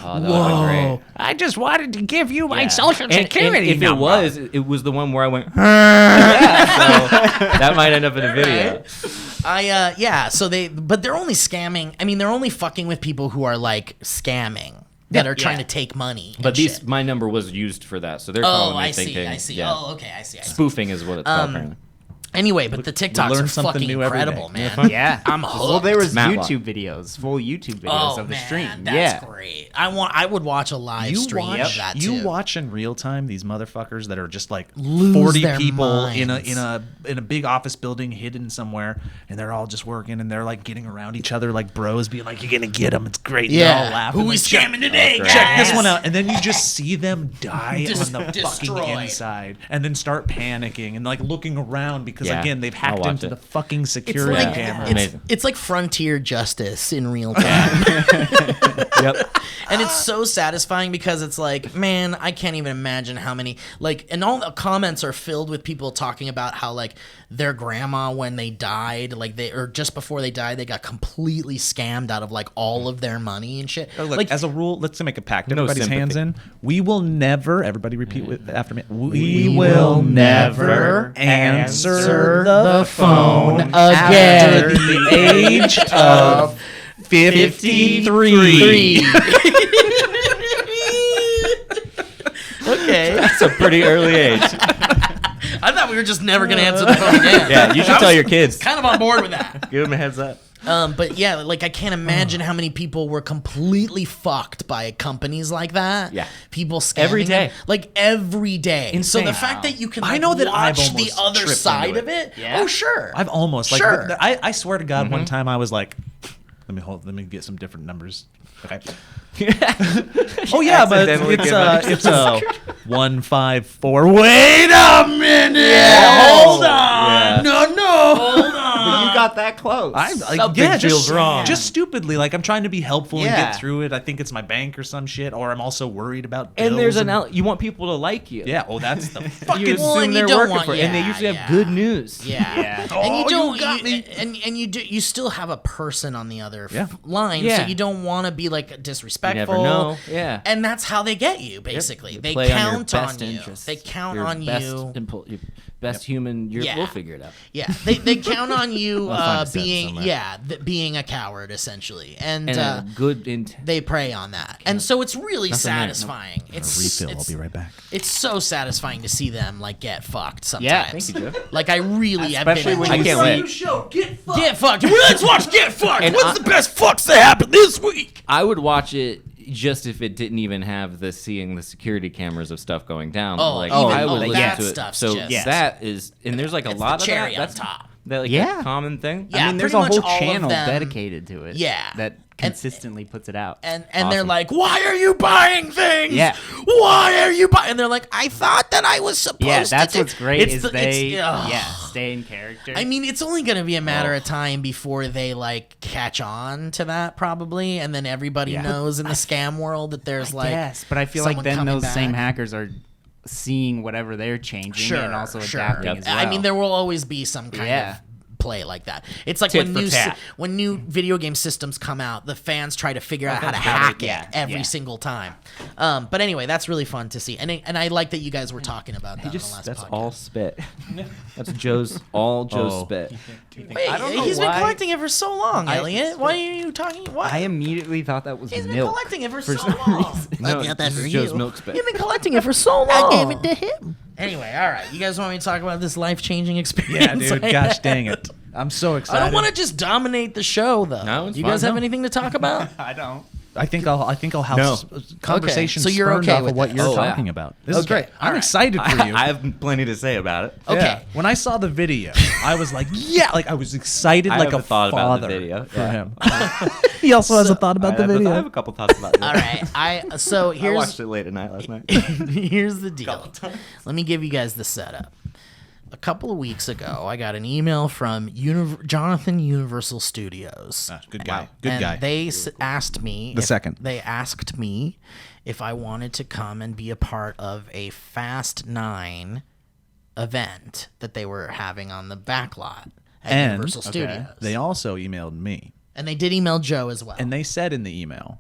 Speaker 3: Oh, that would have been great.
Speaker 1: I just wanted to give you my
Speaker 3: Yeah.
Speaker 1: social
Speaker 3: And
Speaker 1: security
Speaker 3: if
Speaker 1: number.
Speaker 3: it was the one where I went. So that might end up in a video.
Speaker 2: So they're only scamming. I mean, they're only fucking with people who are like scamming that are trying to take money.
Speaker 3: But
Speaker 2: and shit.
Speaker 3: my number was used for that, so they're
Speaker 2: Oh,
Speaker 3: calling me
Speaker 2: I
Speaker 3: thinking.
Speaker 2: see.
Speaker 3: Yeah.
Speaker 2: Oh, okay, I see.
Speaker 3: Spoofing is what it's called apparently.
Speaker 2: Anyway, but the TikToks
Speaker 1: learn
Speaker 2: are
Speaker 1: something
Speaker 2: fucking
Speaker 1: new every
Speaker 2: incredible,
Speaker 1: day.
Speaker 2: man.
Speaker 5: Yeah.
Speaker 2: I'm hooked.
Speaker 5: Well, there was
Speaker 3: Matlock.
Speaker 5: YouTube videos, full YouTube videos
Speaker 2: Oh
Speaker 5: of the
Speaker 2: man,
Speaker 5: stream.
Speaker 2: that's
Speaker 5: Yeah.
Speaker 2: great. I would watch a live stream of that too.
Speaker 1: You watch in real time these motherfuckers that are just like
Speaker 2: Lose
Speaker 1: 40
Speaker 2: their
Speaker 1: people
Speaker 2: minds.
Speaker 1: in a big office building hidden somewhere, and they're all just working and they're like getting around each other like bros, being like, "You're gonna get them. It's great." And they're all laughing.
Speaker 2: Who
Speaker 1: like,
Speaker 2: is scamming today?
Speaker 3: great.
Speaker 1: Check this
Speaker 2: guys?
Speaker 1: one out, and then you just see them die on the
Speaker 2: destroyed.
Speaker 1: fucking inside, and then start panicking and like looking around because
Speaker 3: Yeah,
Speaker 1: again they've
Speaker 3: I'll
Speaker 1: hacked
Speaker 3: watch
Speaker 1: into
Speaker 3: it.
Speaker 1: the fucking
Speaker 2: It's
Speaker 1: security
Speaker 2: like
Speaker 1: camera.
Speaker 3: Amazing.
Speaker 2: it's like frontier justice in real time.
Speaker 1: Yep.
Speaker 2: And it's so satisfying because it's like, man, I can't even imagine how many, like, and all the comments are filled with people talking about how, like, their grandma, when they died, like, or just before they died, they got completely scammed out of, like, all of their money and shit.
Speaker 1: Look,
Speaker 2: like,
Speaker 1: as a rule, let's make a pact.
Speaker 3: No
Speaker 1: Everybody's hands in.
Speaker 3: sympathy.
Speaker 1: We will never, everybody repeat after me. We will never answer the phone
Speaker 2: again.
Speaker 1: after the age of 53.
Speaker 2: okay.
Speaker 3: That's a pretty early age.
Speaker 2: I thought we were just never going to answer the phone again.
Speaker 3: Yeah, you should tell your kids.
Speaker 2: Kind of on board with that.
Speaker 3: Give them a heads up.
Speaker 2: But yeah, like I can't imagine how many people were completely fucked by companies like that.
Speaker 3: Yeah.
Speaker 2: People scamming
Speaker 3: Every day.
Speaker 2: them, like every day.
Speaker 3: Insane.
Speaker 2: So the fact that you can,
Speaker 1: I know that I've
Speaker 2: watch the
Speaker 1: almost
Speaker 2: other
Speaker 1: tripped
Speaker 2: side
Speaker 1: into
Speaker 2: of it.
Speaker 5: Yeah.
Speaker 2: Oh sure.
Speaker 1: I've almost like
Speaker 2: Sure.
Speaker 1: I swear to God, one time I was like, let me get some different numbers. Okay. Oh yeah, but it's 154. Wait a minute. Hold on. No. Hold on.
Speaker 5: But you got that close.
Speaker 3: Something feels wrong.
Speaker 1: Just stupidly, like I'm trying to be helpful and
Speaker 5: Yeah.
Speaker 1: get through it. I think it's my bank or some shit, or I'm also worried about bills.
Speaker 3: And there's you want people to like you.
Speaker 1: yeah. Oh, that's the
Speaker 3: You
Speaker 1: fucking.
Speaker 3: assume
Speaker 2: Well, and you
Speaker 3: they're
Speaker 2: don't
Speaker 3: working
Speaker 2: want-
Speaker 3: for it, and they
Speaker 2: yeah,
Speaker 3: usually
Speaker 2: yeah.
Speaker 3: have good news.
Speaker 2: Yeah.
Speaker 1: Oh,
Speaker 2: And you don't
Speaker 1: you got me.
Speaker 2: and you still have a person on the other
Speaker 1: Yeah.
Speaker 2: line, so
Speaker 3: Yeah.
Speaker 2: you don't want to be like disrespectful.
Speaker 3: You never know. Yeah.
Speaker 2: And that's how they get you, basically.
Speaker 3: You
Speaker 2: They
Speaker 3: play
Speaker 2: count
Speaker 3: your
Speaker 2: on
Speaker 3: best
Speaker 2: you.
Speaker 3: interests.
Speaker 2: They count
Speaker 3: Your
Speaker 2: on
Speaker 3: best
Speaker 2: you.
Speaker 3: your best human.
Speaker 2: Yeah.
Speaker 3: We'll figure it out.
Speaker 2: Yeah, they count on you
Speaker 3: find a set
Speaker 2: being
Speaker 3: somewhere.
Speaker 2: being a coward essentially, and
Speaker 3: And a good intent.
Speaker 2: they prey on that, and so it's really
Speaker 3: Nothing there.
Speaker 2: satisfying. It's
Speaker 1: refill.
Speaker 2: it's,
Speaker 1: I'll be right back.
Speaker 2: It's so satisfying to see them like get fucked sometimes.
Speaker 5: Yeah.
Speaker 3: Thank you, Jeff.
Speaker 2: Like I really have
Speaker 5: Especially
Speaker 2: been.
Speaker 5: when
Speaker 3: I
Speaker 5: you
Speaker 3: can't
Speaker 5: see-
Speaker 3: wait.
Speaker 1: Show get fucked.
Speaker 2: Get fucked. Let's watch Get Fucked.
Speaker 3: And
Speaker 2: What's the best fucks that happened this week?
Speaker 3: I would watch it just if it didn't even have the seeing the security cameras of stuff going down.
Speaker 2: Oh,
Speaker 3: like
Speaker 2: even-
Speaker 3: I would
Speaker 2: oh,
Speaker 3: listen
Speaker 2: that
Speaker 3: to it.
Speaker 2: stuff's
Speaker 3: So
Speaker 2: just-
Speaker 3: that is, and there's like a
Speaker 2: It's
Speaker 3: lot
Speaker 2: the
Speaker 3: of
Speaker 2: cherry
Speaker 3: that.
Speaker 2: on
Speaker 3: That's
Speaker 2: top.
Speaker 3: that like
Speaker 5: Yeah.
Speaker 3: a common thing.
Speaker 2: Yeah,
Speaker 5: I mean, there's a
Speaker 2: pretty much
Speaker 5: whole
Speaker 2: all of
Speaker 5: channel
Speaker 2: them-
Speaker 5: dedicated to it.
Speaker 2: Yeah.
Speaker 5: That consistently puts it out.
Speaker 2: And they're
Speaker 3: Awesome.
Speaker 2: like, why are you buying things?
Speaker 5: Yeah.
Speaker 2: Why are you buying? And they're like, I thought that I was supposed
Speaker 5: Yeah,
Speaker 2: to.
Speaker 5: that's
Speaker 2: do-"
Speaker 5: what's great
Speaker 2: It's
Speaker 5: is
Speaker 2: the-
Speaker 5: they
Speaker 2: it's-
Speaker 5: stay in character.
Speaker 2: I mean, it's only going to be a matter of time before they like catch on to that, probably, and then everybody knows in the scam world that there's like.
Speaker 5: yes, but I feel like
Speaker 2: someone
Speaker 5: then
Speaker 2: coming
Speaker 5: those same
Speaker 2: back.
Speaker 5: hackers are seeing whatever they're changing and also adapting as well.
Speaker 2: I mean, there will always be some kind
Speaker 5: Yeah.
Speaker 2: of play like that. It's like
Speaker 3: Tit
Speaker 2: when
Speaker 3: for
Speaker 2: new
Speaker 3: tat.
Speaker 2: when new video game systems come out, the fans try to figure out how to
Speaker 5: that's better.
Speaker 2: hack it
Speaker 5: Yeah,
Speaker 2: every
Speaker 5: yeah.
Speaker 2: single time. But anyway, that's really fun to see, and I like that you guys were talking about that on the last
Speaker 3: That's
Speaker 2: podcast.
Speaker 3: all spit. That's Joe's spit.
Speaker 2: Wait,
Speaker 5: I don't know
Speaker 2: he's been
Speaker 5: why-
Speaker 2: collecting it for so long, Elliot. Why are you talking? What?
Speaker 5: I immediately thought that was
Speaker 2: He's been
Speaker 5: milk.
Speaker 2: collecting it for so long.
Speaker 3: No, this is Joe's milk spit.
Speaker 2: You've been collecting it for so long. I gave it to him. Anyway, all right. You guys want me to talk about this life-changing
Speaker 1: Yeah,
Speaker 2: experience?
Speaker 1: dude. Gosh dang it. I'm so excited.
Speaker 2: I don't want to just dominate the show, though.
Speaker 3: No, it's
Speaker 2: you
Speaker 3: fine.
Speaker 2: guys have
Speaker 3: No.
Speaker 2: anything to talk about?
Speaker 5: I don't.
Speaker 1: I think I'll have
Speaker 3: No.
Speaker 1: conversation
Speaker 2: so you're
Speaker 1: spurned
Speaker 2: okay
Speaker 1: off
Speaker 2: with
Speaker 1: of what
Speaker 2: this?
Speaker 1: you're
Speaker 3: Oh, yeah.
Speaker 1: talking about. This is
Speaker 2: Okay,
Speaker 1: great.
Speaker 2: all
Speaker 1: I'm
Speaker 2: right.
Speaker 1: excited for you.
Speaker 3: I have plenty to say about it.
Speaker 2: Okay.
Speaker 1: Yeah. When I saw the video, I was like, yeah, like I was excited like
Speaker 3: have
Speaker 1: a
Speaker 3: a thought
Speaker 1: father
Speaker 3: about the video.
Speaker 1: for
Speaker 3: Yeah.
Speaker 1: him. He also has a thought about the
Speaker 3: I
Speaker 1: video.
Speaker 3: have a couple thoughts about it.
Speaker 2: All right. So
Speaker 3: I
Speaker 2: here's
Speaker 3: watched it late at night last night.
Speaker 2: here's the deal. Let me give you guys the setup. A couple of weeks ago, I got an email from Jonathan Universal Studios.
Speaker 1: Ah, good guy. Good
Speaker 2: and
Speaker 1: guy.
Speaker 2: They asked me.
Speaker 1: The second.
Speaker 2: They asked me if I wanted to come and be a part of a Fast 9 event that they were having on the back lot at
Speaker 1: And
Speaker 2: Universal Studios.
Speaker 1: they also emailed me,
Speaker 2: And they did email Joe as well.
Speaker 1: and they said in the email,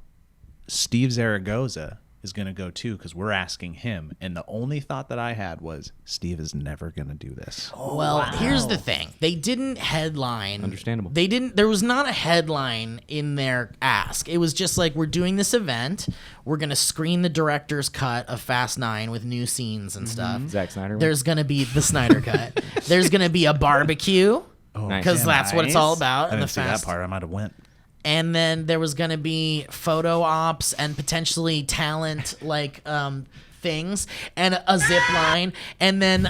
Speaker 1: Steve Zaragoza is going to go too because we're asking him. And the only thought that I had was, Steve is never going to do this.
Speaker 2: Well, here's the thing. They didn't headline.
Speaker 3: Understandable.
Speaker 2: They didn't. There was not a headline in their ask. It was just like, we're doing this event. We're gonna screen the director's cut of Fast 9 with new scenes and stuff.
Speaker 3: Zack Snyder one?
Speaker 2: There's gonna be the Snyder cut. There's gonna be a barbecue
Speaker 3: Nice.
Speaker 2: because that's what it's all about.
Speaker 1: I
Speaker 2: in the
Speaker 1: didn't see
Speaker 2: Fast.
Speaker 1: that part. I might have went.
Speaker 2: And then there was going to be photo ops and potentially talent things and a zip line. And then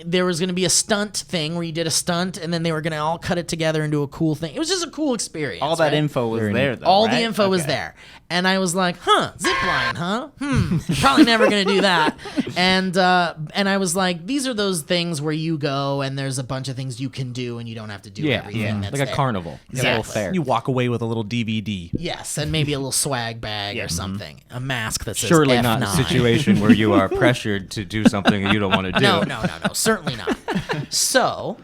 Speaker 2: there was going to be a stunt thing where you did a stunt and then they were going to all cut it together into a cool thing. It was just a cool experience.
Speaker 5: All that
Speaker 2: right?
Speaker 5: info was there, though.
Speaker 2: All
Speaker 5: right?
Speaker 2: the info was
Speaker 5: Okay.
Speaker 2: there. And I was like, zip line, huh? Probably never going to do that. And I was like, these are those things where you go and there's a bunch of things you can do and you don't have to do everything that's
Speaker 3: like a
Speaker 2: there.
Speaker 3: carnival. It's a little
Speaker 2: Exactly.
Speaker 3: fair.
Speaker 1: You walk away with a little DVD.
Speaker 2: Yes, and maybe a little swag bag or something. A mask that says
Speaker 3: Surely
Speaker 2: F9.
Speaker 3: not a situation where you are pressured to do something you don't want to do.
Speaker 2: No, certainly not. So,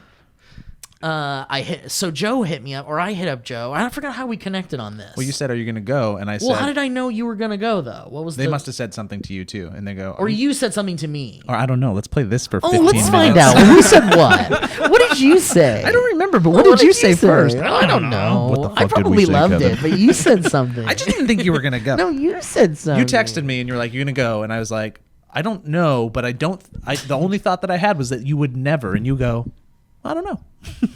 Speaker 2: so Joe hit me up, or I hit up Joe. I forgot how we connected on this.
Speaker 1: Well, you said, are you going to go? And I said,
Speaker 2: Well, how did I know you were gonna go though? What was
Speaker 1: they must have said something to you too. And they go,
Speaker 2: Or you said something to me.
Speaker 1: or I don't know. Let's play this for 15
Speaker 2: Oh, let's
Speaker 1: minutes.
Speaker 2: find out. Who said what? What did you say?
Speaker 1: I don't remember, but what did you say first?
Speaker 2: I don't know.
Speaker 1: What the fuck
Speaker 2: I
Speaker 1: did we
Speaker 2: probably
Speaker 1: say,
Speaker 2: loved
Speaker 1: Kevin?
Speaker 2: it, but you said something.
Speaker 1: I just didn't think you were going to go.
Speaker 2: No, you said something.
Speaker 1: You texted me and you're like, you're going to go. And I was like, I don't know, but the only thought that I had was that you would never. And you go, I don't know.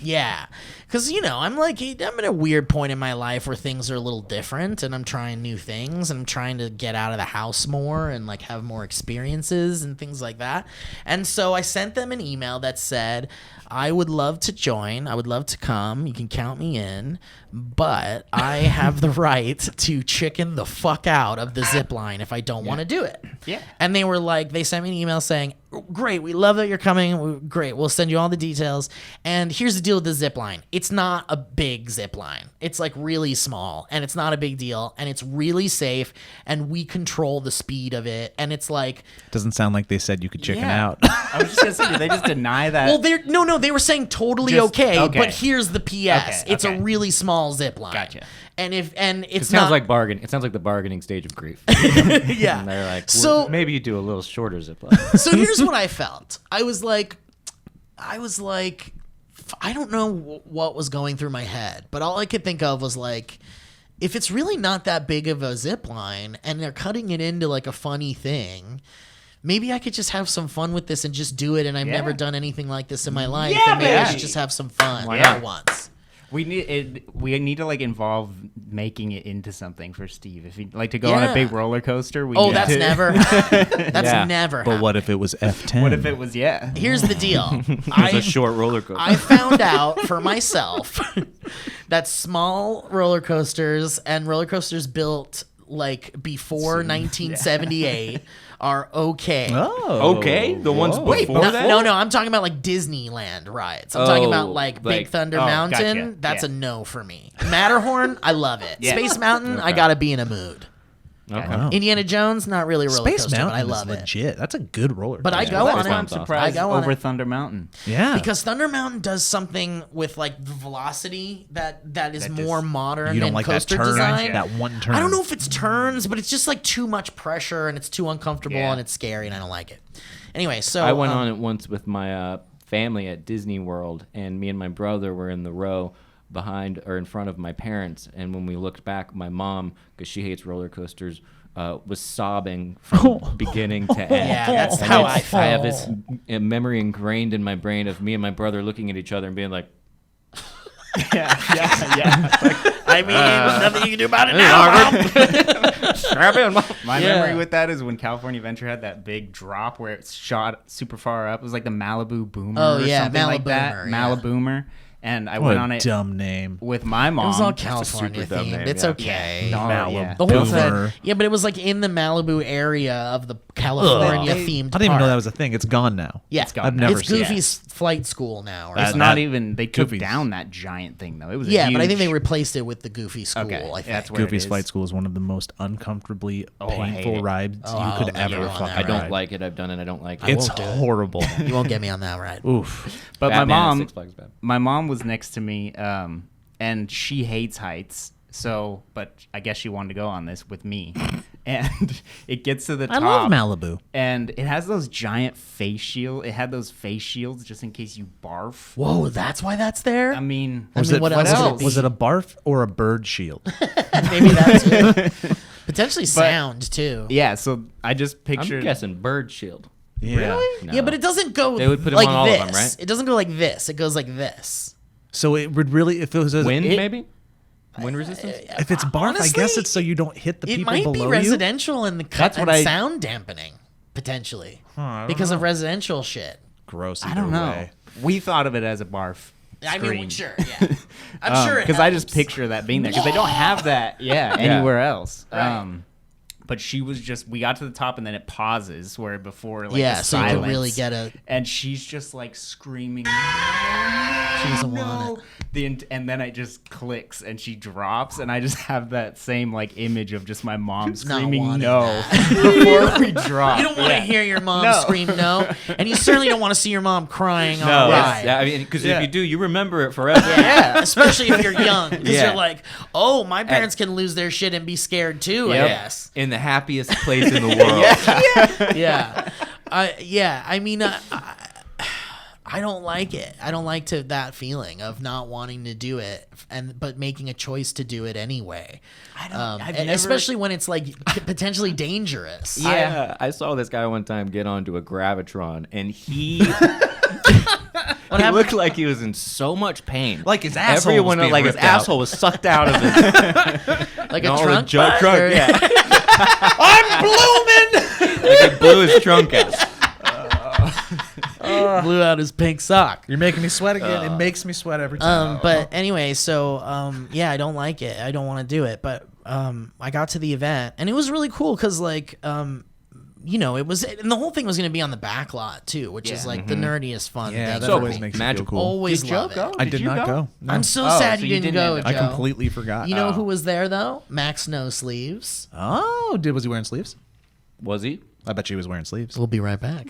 Speaker 2: Yeah, because I'm in a weird point in my life where things are a little different, and I'm trying new things, and I'm trying to get out of the house more and like have more experiences and things like that. And so I sent them an email that said, I would love to join. I would love to come. You can count me in, but I have the right to chicken the fuck out of the zip line if I don't want to do it.
Speaker 5: Yeah.
Speaker 2: And they sent me an email saying, great, we love that you're coming. Great, we'll send you all the details. And here's the deal with the zip line. It's not a big zip line. It's like really small, and it's not a big deal, and it's really safe, and we control the speed of it. And it's like,
Speaker 1: doesn't sound like they said you could chicken out.
Speaker 5: I was just gonna say, did they just deny that?
Speaker 2: Well, they were saying totally okay, but here's the PS. It's a really small zip line.
Speaker 5: Gotcha.
Speaker 2: And it's
Speaker 3: it sounds like bargain. It sounds like the bargaining stage of grief.
Speaker 2: Yeah.
Speaker 3: And they're like,
Speaker 2: so
Speaker 3: maybe you do a little shorter zip line.
Speaker 2: So here's what I felt. I was like, I don't know what was going through my head, but all I could think of was like, if it's really not that big of a zip line and they're cutting it into like a funny thing, maybe I could just have some fun with this and just do it. And I've never done anything like this in my life.
Speaker 5: Yeah,
Speaker 2: and maybe I
Speaker 5: baby.
Speaker 2: should just have some fun
Speaker 5: Yeah.
Speaker 2: once.
Speaker 5: We need to like involve making it into something for Steve. If he'd like to go on a big roller coaster,
Speaker 2: that's never never.
Speaker 1: But what if it was F10?
Speaker 5: What if it was
Speaker 2: Here's the deal.
Speaker 3: It's a short roller coaster.
Speaker 2: I found out for myself that small roller coasters and roller coasters built like before 1978 are okay.
Speaker 1: Oh,
Speaker 3: okay. The ones before that?
Speaker 2: No, I'm talking about like Disneyland rides. I'm talking about like Big Thunder Mountain.
Speaker 5: Gotcha.
Speaker 2: That's a no for me. Matterhorn, I love it.
Speaker 5: Yeah.
Speaker 2: Space Mountain, I gotta be in a mood.
Speaker 3: Okay.
Speaker 1: Wow.
Speaker 2: Indiana Jones, not really a roller
Speaker 1: Space
Speaker 2: coaster,
Speaker 1: Mountain
Speaker 2: but I love
Speaker 1: is
Speaker 2: it.
Speaker 1: legit. That's a good roller coaster.
Speaker 2: But I go on it.
Speaker 5: I'm surprised
Speaker 2: I go on
Speaker 5: over
Speaker 2: it.
Speaker 5: Thunder Mountain.
Speaker 1: Yeah.
Speaker 2: Because Thunder Mountain does something with like the velocity that is more modern
Speaker 1: You don't
Speaker 2: and
Speaker 1: like that
Speaker 2: coaster
Speaker 1: turn,
Speaker 2: design.
Speaker 1: that one turn.
Speaker 2: I don't know if it's turns, but it's just like too much pressure and it's too uncomfortable and it's scary and I don't like it. Anyway, so
Speaker 3: I went on it once with my family at Disney World, and me and my brother were in the row behind or in front of my parents. And when we looked back, my mom, because she hates roller coasters, was sobbing from beginning to end.
Speaker 2: Yeah, that's
Speaker 3: And
Speaker 2: how I felt.
Speaker 3: I have this memory ingrained in my brain of me and my brother looking at each other and being like,
Speaker 5: Yeah.
Speaker 2: I mean, nothing you can do about it now. Mom.
Speaker 5: My memory with that is when California Adventure had that big drop where it shot super far up. It was like the Malibu Boomer or something like that.
Speaker 2: Maliboomer, yeah.
Speaker 5: Maliboomer. And I
Speaker 1: What
Speaker 5: went
Speaker 1: a
Speaker 5: on it
Speaker 1: dumb name.
Speaker 5: with my mom.
Speaker 2: It was all
Speaker 3: super
Speaker 2: California
Speaker 3: dumb
Speaker 2: themed.
Speaker 3: name,
Speaker 2: It's
Speaker 3: yeah.
Speaker 2: okay.
Speaker 5: No,
Speaker 1: Malibu.
Speaker 5: yeah.
Speaker 2: The whole
Speaker 1: Boomer.
Speaker 2: thing. Yeah, but it was like in the Malibu area of the California themed
Speaker 1: I didn't even know that
Speaker 2: park.
Speaker 1: was a thing. It's gone now.
Speaker 2: Yeah,
Speaker 5: It's gone.
Speaker 1: I've never
Speaker 2: it's
Speaker 1: seen it.
Speaker 2: Goofy's flight school now. Or
Speaker 5: It's
Speaker 2: something.
Speaker 5: not even. They took
Speaker 1: Goofy's.
Speaker 5: down that giant thing though. It was
Speaker 2: Yeah, but I think they
Speaker 5: huge-
Speaker 2: replaced it with the Goofy school.
Speaker 5: Okay,
Speaker 2: I think.
Speaker 5: that's where it
Speaker 1: Goofy's
Speaker 5: is.
Speaker 1: Flight School is one of the most uncomfortably
Speaker 5: I hate
Speaker 1: painful
Speaker 5: it.
Speaker 1: rides
Speaker 2: I'll
Speaker 1: you could
Speaker 2: never
Speaker 1: ever
Speaker 2: go on
Speaker 1: fucking
Speaker 2: that
Speaker 3: I don't
Speaker 1: ride.
Speaker 3: like it. I've done it. I don't like it.
Speaker 1: It's
Speaker 2: won't do it.
Speaker 1: horrible.
Speaker 2: You won't get me on that ride.
Speaker 1: Oof.
Speaker 5: But
Speaker 3: Batman
Speaker 5: my
Speaker 3: at
Speaker 5: mom,
Speaker 3: Six Flags bad.
Speaker 5: my mom was next to me, and she hates heights. So, but I guess she wanted to go on this with me, and it gets to the
Speaker 1: I
Speaker 5: top.
Speaker 1: love Malibu.
Speaker 5: And it has those giant face shields. It had those face shields just in case you barf.
Speaker 2: Whoa, that's why that's there.
Speaker 5: I mean,
Speaker 2: what else would it be?
Speaker 1: Was it a barf or a bird shield?
Speaker 2: Maybe that too. Potentially sound too.
Speaker 5: yeah. So I just
Speaker 3: I'm
Speaker 5: pictured.
Speaker 3: guessing bird shield.
Speaker 1: Yeah.
Speaker 3: No.
Speaker 2: Yeah, but it doesn't go
Speaker 3: They would put 'em
Speaker 2: like
Speaker 3: on all
Speaker 2: this.
Speaker 3: of them, right?
Speaker 2: It doesn't go like this. It goes like this.
Speaker 1: So it would really, if it was a,
Speaker 3: Wind,
Speaker 1: it-
Speaker 3: maybe? Wind resistance?
Speaker 1: if it's barf,
Speaker 2: Honestly,
Speaker 1: I guess it's so you don't hit the
Speaker 2: It
Speaker 1: people
Speaker 2: might
Speaker 1: below
Speaker 2: be
Speaker 1: you.
Speaker 2: residential and the
Speaker 5: That's what
Speaker 2: and
Speaker 5: I-
Speaker 2: sound dampening potentially
Speaker 1: I don't
Speaker 2: because
Speaker 1: know.
Speaker 2: of residential shit.
Speaker 1: Gross.
Speaker 5: I don't
Speaker 1: either
Speaker 5: know.
Speaker 1: way.
Speaker 5: We thought of it as a barf.
Speaker 2: I mean,
Speaker 5: screen.
Speaker 2: sure, yeah. I'm sure it
Speaker 5: because I just
Speaker 2: helps.
Speaker 5: picture that being there because they don't have that anywhere else. But she was just we got to the top and then it pauses where before like
Speaker 2: Yeah,
Speaker 5: the
Speaker 2: so you can
Speaker 5: silence,
Speaker 2: really get a.
Speaker 5: and she's just like screaming.
Speaker 2: She doesn't want it.
Speaker 5: And then it just clicks and she drops and I just have that same like image of just my mom
Speaker 2: Not
Speaker 5: screaming
Speaker 2: wanting
Speaker 5: no
Speaker 2: that.
Speaker 5: before we drop.
Speaker 2: You don't want to hear your mom
Speaker 5: No.
Speaker 2: scream no, and you certainly don't want to see your mom crying on
Speaker 3: No,
Speaker 2: a ride.
Speaker 3: I mean, because if you do, you remember it forever.
Speaker 2: Yeah, especially if you're young, because
Speaker 3: Yeah.
Speaker 2: you're like, oh, my parents can lose their shit and be scared too.
Speaker 3: Yep.
Speaker 2: I guess.
Speaker 3: In the happiest place in the world.
Speaker 2: Yeah, I mean, I don't like it. I don't like that feeling of not wanting to do it, but making a choice to do it anyway.
Speaker 5: I've never-
Speaker 2: especially when it's like potentially dangerous.
Speaker 3: Yeah, I saw this guy one time get onto a Gravitron, and he He looked like he was in so much pain.
Speaker 1: Like his asshole
Speaker 3: Everyone,
Speaker 1: was being
Speaker 3: like his
Speaker 1: ripped out.
Speaker 3: asshole was sucked out of his
Speaker 2: like a trunk.
Speaker 3: Trunk, yeah.
Speaker 1: I'm blooming.
Speaker 3: Like he blew his trunk out.
Speaker 2: Blew out his pink sock.
Speaker 1: You're making me sweat again. It makes me sweat every time.
Speaker 2: But anyway, so yeah, I don't like it. I don't want to do it. But I got to the event and it was really cool because like you know, it was, and the whole thing was going to be on the back lot too, which is like the nerdiest fun thing.
Speaker 1: That always makes me feel cool.
Speaker 2: Always love it.
Speaker 1: I did not go. No.
Speaker 2: I'm so sad you didn't go, Joe.
Speaker 1: I completely forgot.
Speaker 2: You know who was there though? Max No Sleeves.
Speaker 1: Oh, was he wearing sleeves?
Speaker 3: Was he?
Speaker 1: I bet you he was wearing sleeves.
Speaker 2: We'll be right back.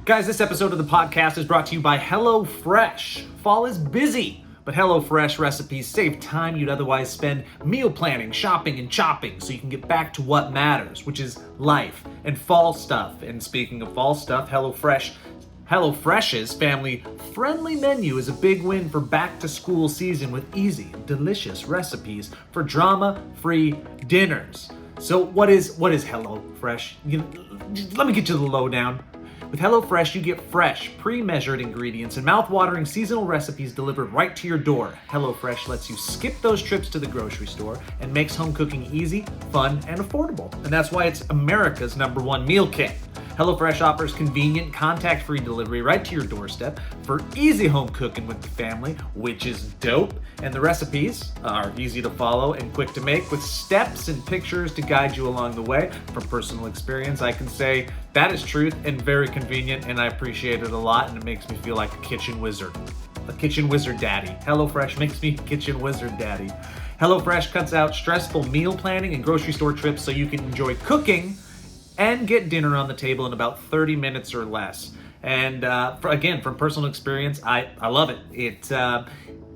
Speaker 10: Guys, this episode of the podcast is brought to you by HelloFresh. Fall is busy, but HelloFresh recipes save time you'd otherwise spend meal planning, shopping, and chopping so you can get back to what matters, which is life and fall stuff. And speaking of fall stuff, HelloFresh's family-friendly menu is a big win for back-to-school season with easy, delicious recipes for drama-free dinners. So what is HelloFresh? Let me get you the lowdown. With HelloFresh, you get fresh, pre-measured ingredients and mouth-watering seasonal recipes delivered right to your door. HelloFresh lets you skip those trips to the grocery store and makes home cooking easy, fun, and affordable. And that's why it's America's #1 meal kit. HelloFresh offers convenient, contact-free delivery right to your doorstep for easy home cooking with the family, which is dope. And the recipes are easy to follow and quick to make with steps and pictures to guide you along the way. From personal experience, I can say that is truth and very convenient, and I appreciate it a lot, and it makes me feel like a kitchen wizard. A kitchen wizard daddy. HelloFresh makes me a kitchen wizard daddy. HelloFresh cuts out stressful meal planning and grocery store trips so you can enjoy cooking and get dinner on the table in about 30 minutes or less. And again, from personal experience, I love it. It's,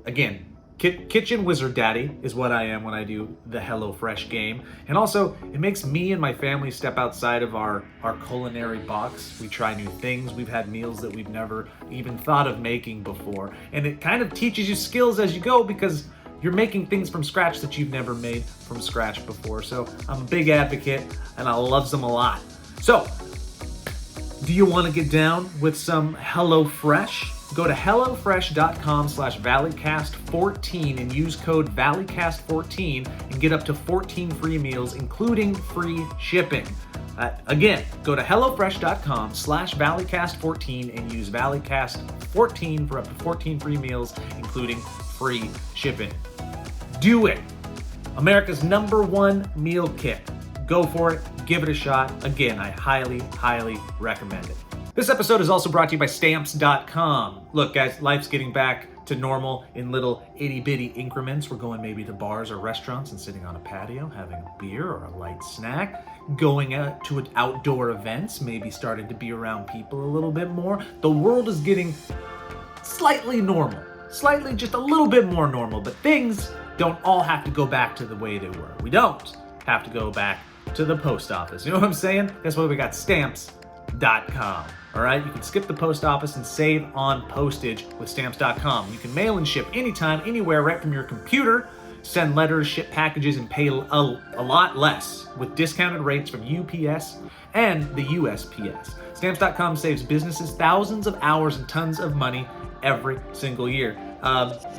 Speaker 10: again, kitchen wizard daddy is what I am when I do the HelloFresh game. And also, it makes me and my family step outside of our culinary box. We try new things. We've had meals that we've never even thought of making before. And it kind of teaches you skills as you go because you're making things from scratch that you've never made from scratch before. So I'm a big advocate and I love them a lot. So, do you want to get down with some HelloFresh? Go to HelloFresh.com/ValleyCast14 and use code ValleyCast14 and get up to 14 free meals, including free shipping. Again, go to HelloFresh.com/ValleyCast14 and use ValleyCast14 for up to 14 free meals, including free shipping. Do it. America's #1 meal kit. Go for it. Give it a shot. Again, I highly, highly recommend it. This episode is also brought to you by Stamps.com. Look, guys, life's getting back to normal in little itty-bitty increments. We're going maybe to bars or restaurants and sitting on a patio, having a beer or a light snack, going out to outdoor events, maybe starting to be around people a little bit more. The world is getting slightly normal. Slightly just a little bit more normal, but things don't all have to go back to the way they were. We don't have to go back to the post office. You know what I'm saying? That's why we got Stamps.com. All right, you can skip the post office and save on postage with Stamps.com. You can mail and ship anytime, anywhere, right from your computer, send letters, ship packages, and pay a lot less with discounted rates from UPS and the USPS. Stamps.com saves businesses thousands of hours and tons of money every single year.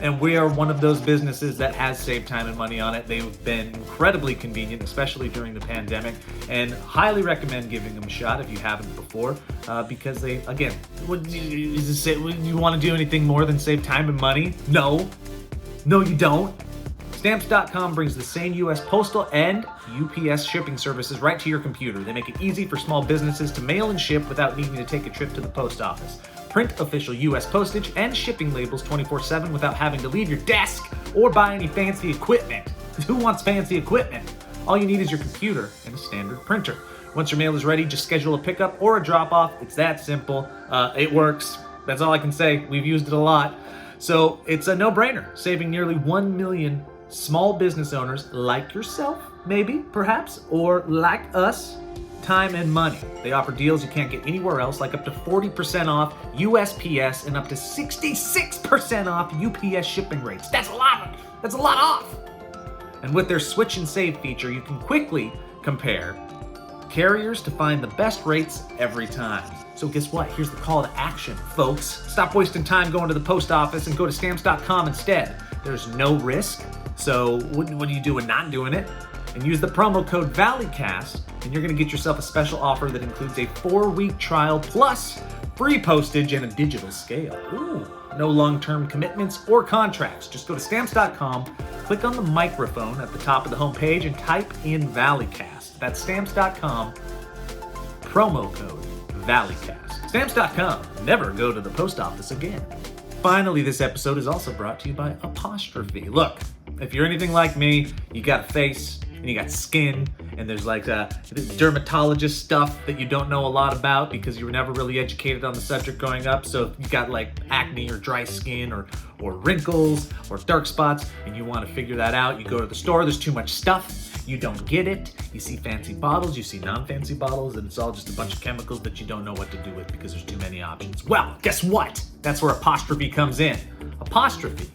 Speaker 10: And we are one of those businesses that has saved time and money on it. They've been incredibly convenient, especially during the pandemic, and highly recommend giving them a shot if you haven't before, because they, again, you want to do anything more than save time and money? No, you don't. Stamps.com brings the same U.S. Postal and UPS shipping services right to your computer. They make it easy for small businesses to mail and ship without needing to take a trip to the post office. Print official U.S. postage and shipping labels 24/7 without having to leave your desk or buy any fancy equipment. Who wants fancy equipment? All you need is your computer and a standard printer. Once your mail is ready, just schedule a pickup or a drop-off. It's that simple. It works. That's all I can say. We've used it a lot. So it's a no-brainer, saving nearly 1 million small business owners like yourself, maybe, perhaps, or like us, time and money. They offer deals you can't get anywhere else, like up to 40% off USPS and up to 66% off UPS shipping rates. That's a lot off. And with their switch and save feature, you can quickly compare carriers to find the best rates every time. So guess what? Here's the call to action, folks. Stop wasting time going to the post office and go to Stamps.com instead. There's no risk, so what do you do with not doing it? And use the promo code ValleyCast, and you're going to get yourself a special offer that includes a 4-week trial plus free postage and a digital scale. Ooh, no long-term commitments or contracts. Just go to Stamps.com, click on the microphone at the top of the homepage, and type in ValleyCast. That's Stamps.com, promo code ValleyCast. Stamps.com. Never go to the post office again. Finally, this episode is also brought to you by Apostrophe. Look, if you're anything like me, you got a face and you got skin, and there's like dermatologist stuff that you don't know a lot about because you were never really educated on the subject growing up. So if you got like acne or dry skin or wrinkles or dark spots and you want to figure that out, you go to the store, there's too much stuff. You don't get it. You see fancy bottles, you see non-fancy bottles, and it's all just a bunch of chemicals that you don't know what to do with because there's too many options. Well, guess what? That's where Apostrophe comes in. Apostrophe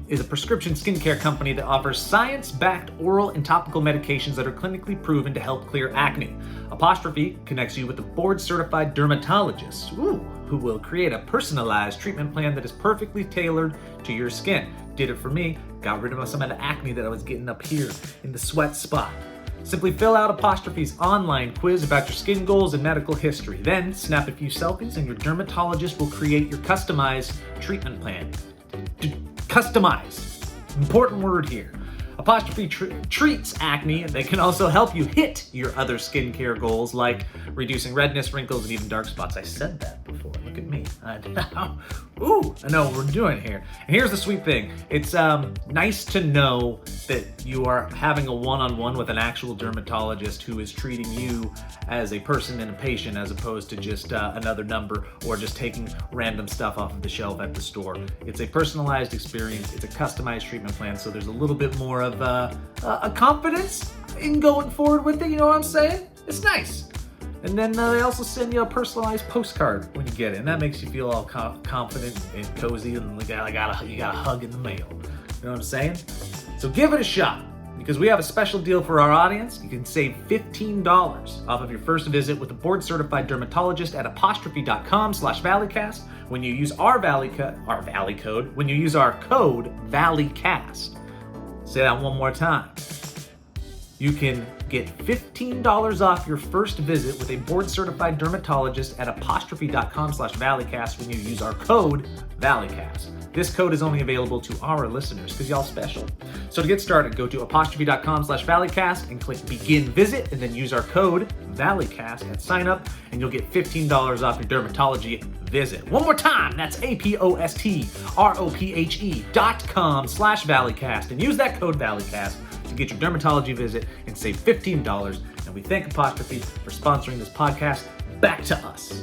Speaker 10: is a prescription skincare company that offers science-backed oral and topical medications that are clinically proven to help clear acne. Apostrophe connects you with a board-certified dermatologist who will create a personalized treatment plan that is perfectly tailored to your skin. Did it for me. Got rid of some of the acne that I was getting up here in the sweat spot. Simply fill out Apostrophe's online quiz about your skin goals and medical history. Then snap a few selfies and your dermatologist will create your customized treatment plan. Customized. Important word here. Apostrophe treats acne, and they can also help you hit your other skincare goals like reducing redness, wrinkles, and even dark spots. I said that before. Look at me. I know what we're doing here. And here's the sweet thing. It's nice to know that you are having a one-on-one with an actual dermatologist who is treating you as a person and a patient as opposed to just another number or just taking random stuff off of the shelf at the store. It's a personalized experience. It's a customized treatment plan, so there's a little bit more of a confidence in going forward with it. You know what I'm saying? It's nice. And then they also send you a personalized postcard when you get it, and that makes you feel all confident and cozy, and you got a hug in the mail. You know what I'm saying? So give it a shot, because we have a special deal for our audience. You can save $15 off of your first visit with a board-certified dermatologist at apostrophe.com/valleycast when you use our Valley code. When you use our code ValleyCast. Say that one more time. You can get $15 off your first visit with a board-certified dermatologist at apostrophe.com/valleycast when you use our code ValleyCast. This code is only available to our listeners because y'all special. So to get started, go to apostrophe.com/valleycast and click begin visit, and then use our code ValleyCast at sign up, and you'll get $15 off your dermatology visit. One more time, that's apostrophe.com/valleycast, and use that code ValleyCast to get your dermatology visit and save $15. And we thank Apostrophe for sponsoring this podcast. Back to us.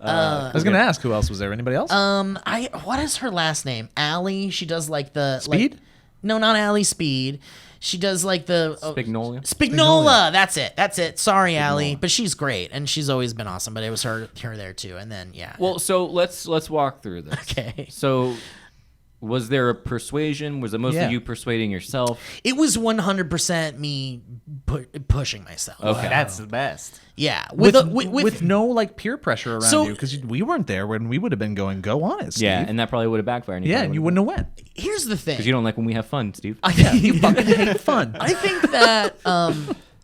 Speaker 1: I was going to ask who else was there. Anybody else?
Speaker 2: What is her last name? Allie. She does like the
Speaker 1: Speed?
Speaker 2: No, not Allie Speed. She does like the
Speaker 3: Spignola.
Speaker 2: That's it. Sorry, Allie, but she's great and she's always been awesome. But it was her there too. And then
Speaker 3: Well, so let's walk through this.
Speaker 2: Okay.
Speaker 3: So, was there a persuasion? Was it mostly you persuading yourself?
Speaker 2: It was 100% me pushing myself.
Speaker 5: Okay, that's the best.
Speaker 2: Yeah,
Speaker 1: with no like peer pressure around you, because we weren't there when we would have been going, go on it, Steve.
Speaker 3: Yeah, and that probably would have backfired.
Speaker 1: Yeah, and you wouldn't have went.
Speaker 2: Here's the thing.
Speaker 3: Because you don't like when we have fun, Steve.
Speaker 1: Yeah, you fucking hate fun.
Speaker 2: I think that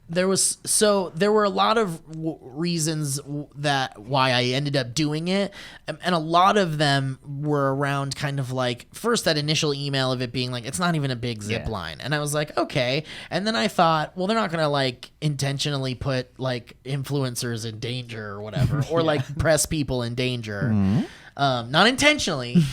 Speaker 2: there were a lot of reasons that why I ended up doing it, and a lot of them were around kind of like, first, that initial email of it being like, it's not even a big zip line, and I was like, okay, and then I thought, well, they're not gonna like intentionally put like influencers in danger or whatever, or like press people in danger. Mm-hmm. Not intentionally,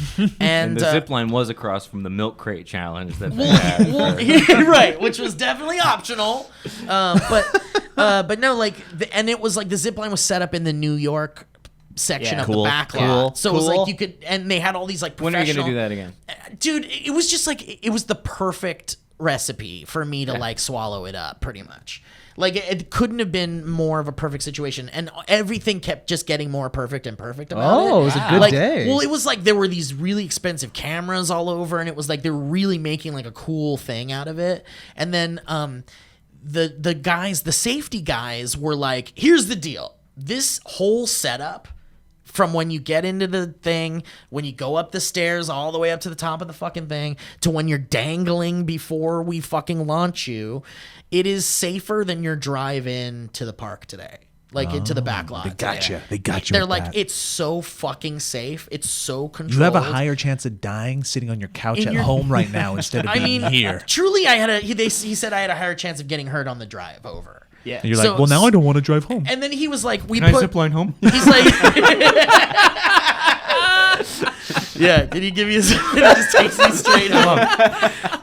Speaker 2: and
Speaker 3: the zip line was across from the milk crate challenge that they had.
Speaker 2: Right, which was definitely optional, but no, like, and it was like the zip line was set up in the New York section of the back lot, so it was like you could, and they had all these like professional.
Speaker 3: When are you gonna do that again,
Speaker 2: dude? It was just like it was the perfect recipe for me to like swallow it up, pretty much. Like it couldn't have been more of a perfect situation, and everything kept just getting more perfect and perfect about it.
Speaker 11: Oh, it was a good day.
Speaker 2: Well, it was like there were these really expensive cameras all over, and it was like they were really making like a cool thing out of it. And then the guys, the safety guys, were like, "Here's the deal. This whole setup." From when you get into the thing, when you go up the stairs all the way up to the top of the fucking thing, to when you're dangling before we fucking launch you, it is safer than your drive in to the park today. Like into the back lot.
Speaker 11: They got you. They got you.
Speaker 2: They're
Speaker 11: with
Speaker 2: like,
Speaker 11: that.
Speaker 2: it's so fucking safe. It's so controlled.
Speaker 11: You have a higher chance of dying sitting on your couch at home right now instead of being here.
Speaker 2: Truly, he said I had a higher chance of getting hurt on the drive over.
Speaker 5: Yeah.
Speaker 11: And you're like, well, now I don't want to drive home.
Speaker 2: And then he was like,
Speaker 3: Can I zip line home?
Speaker 2: He's like, yeah. Did he give you? It just takes me straight home.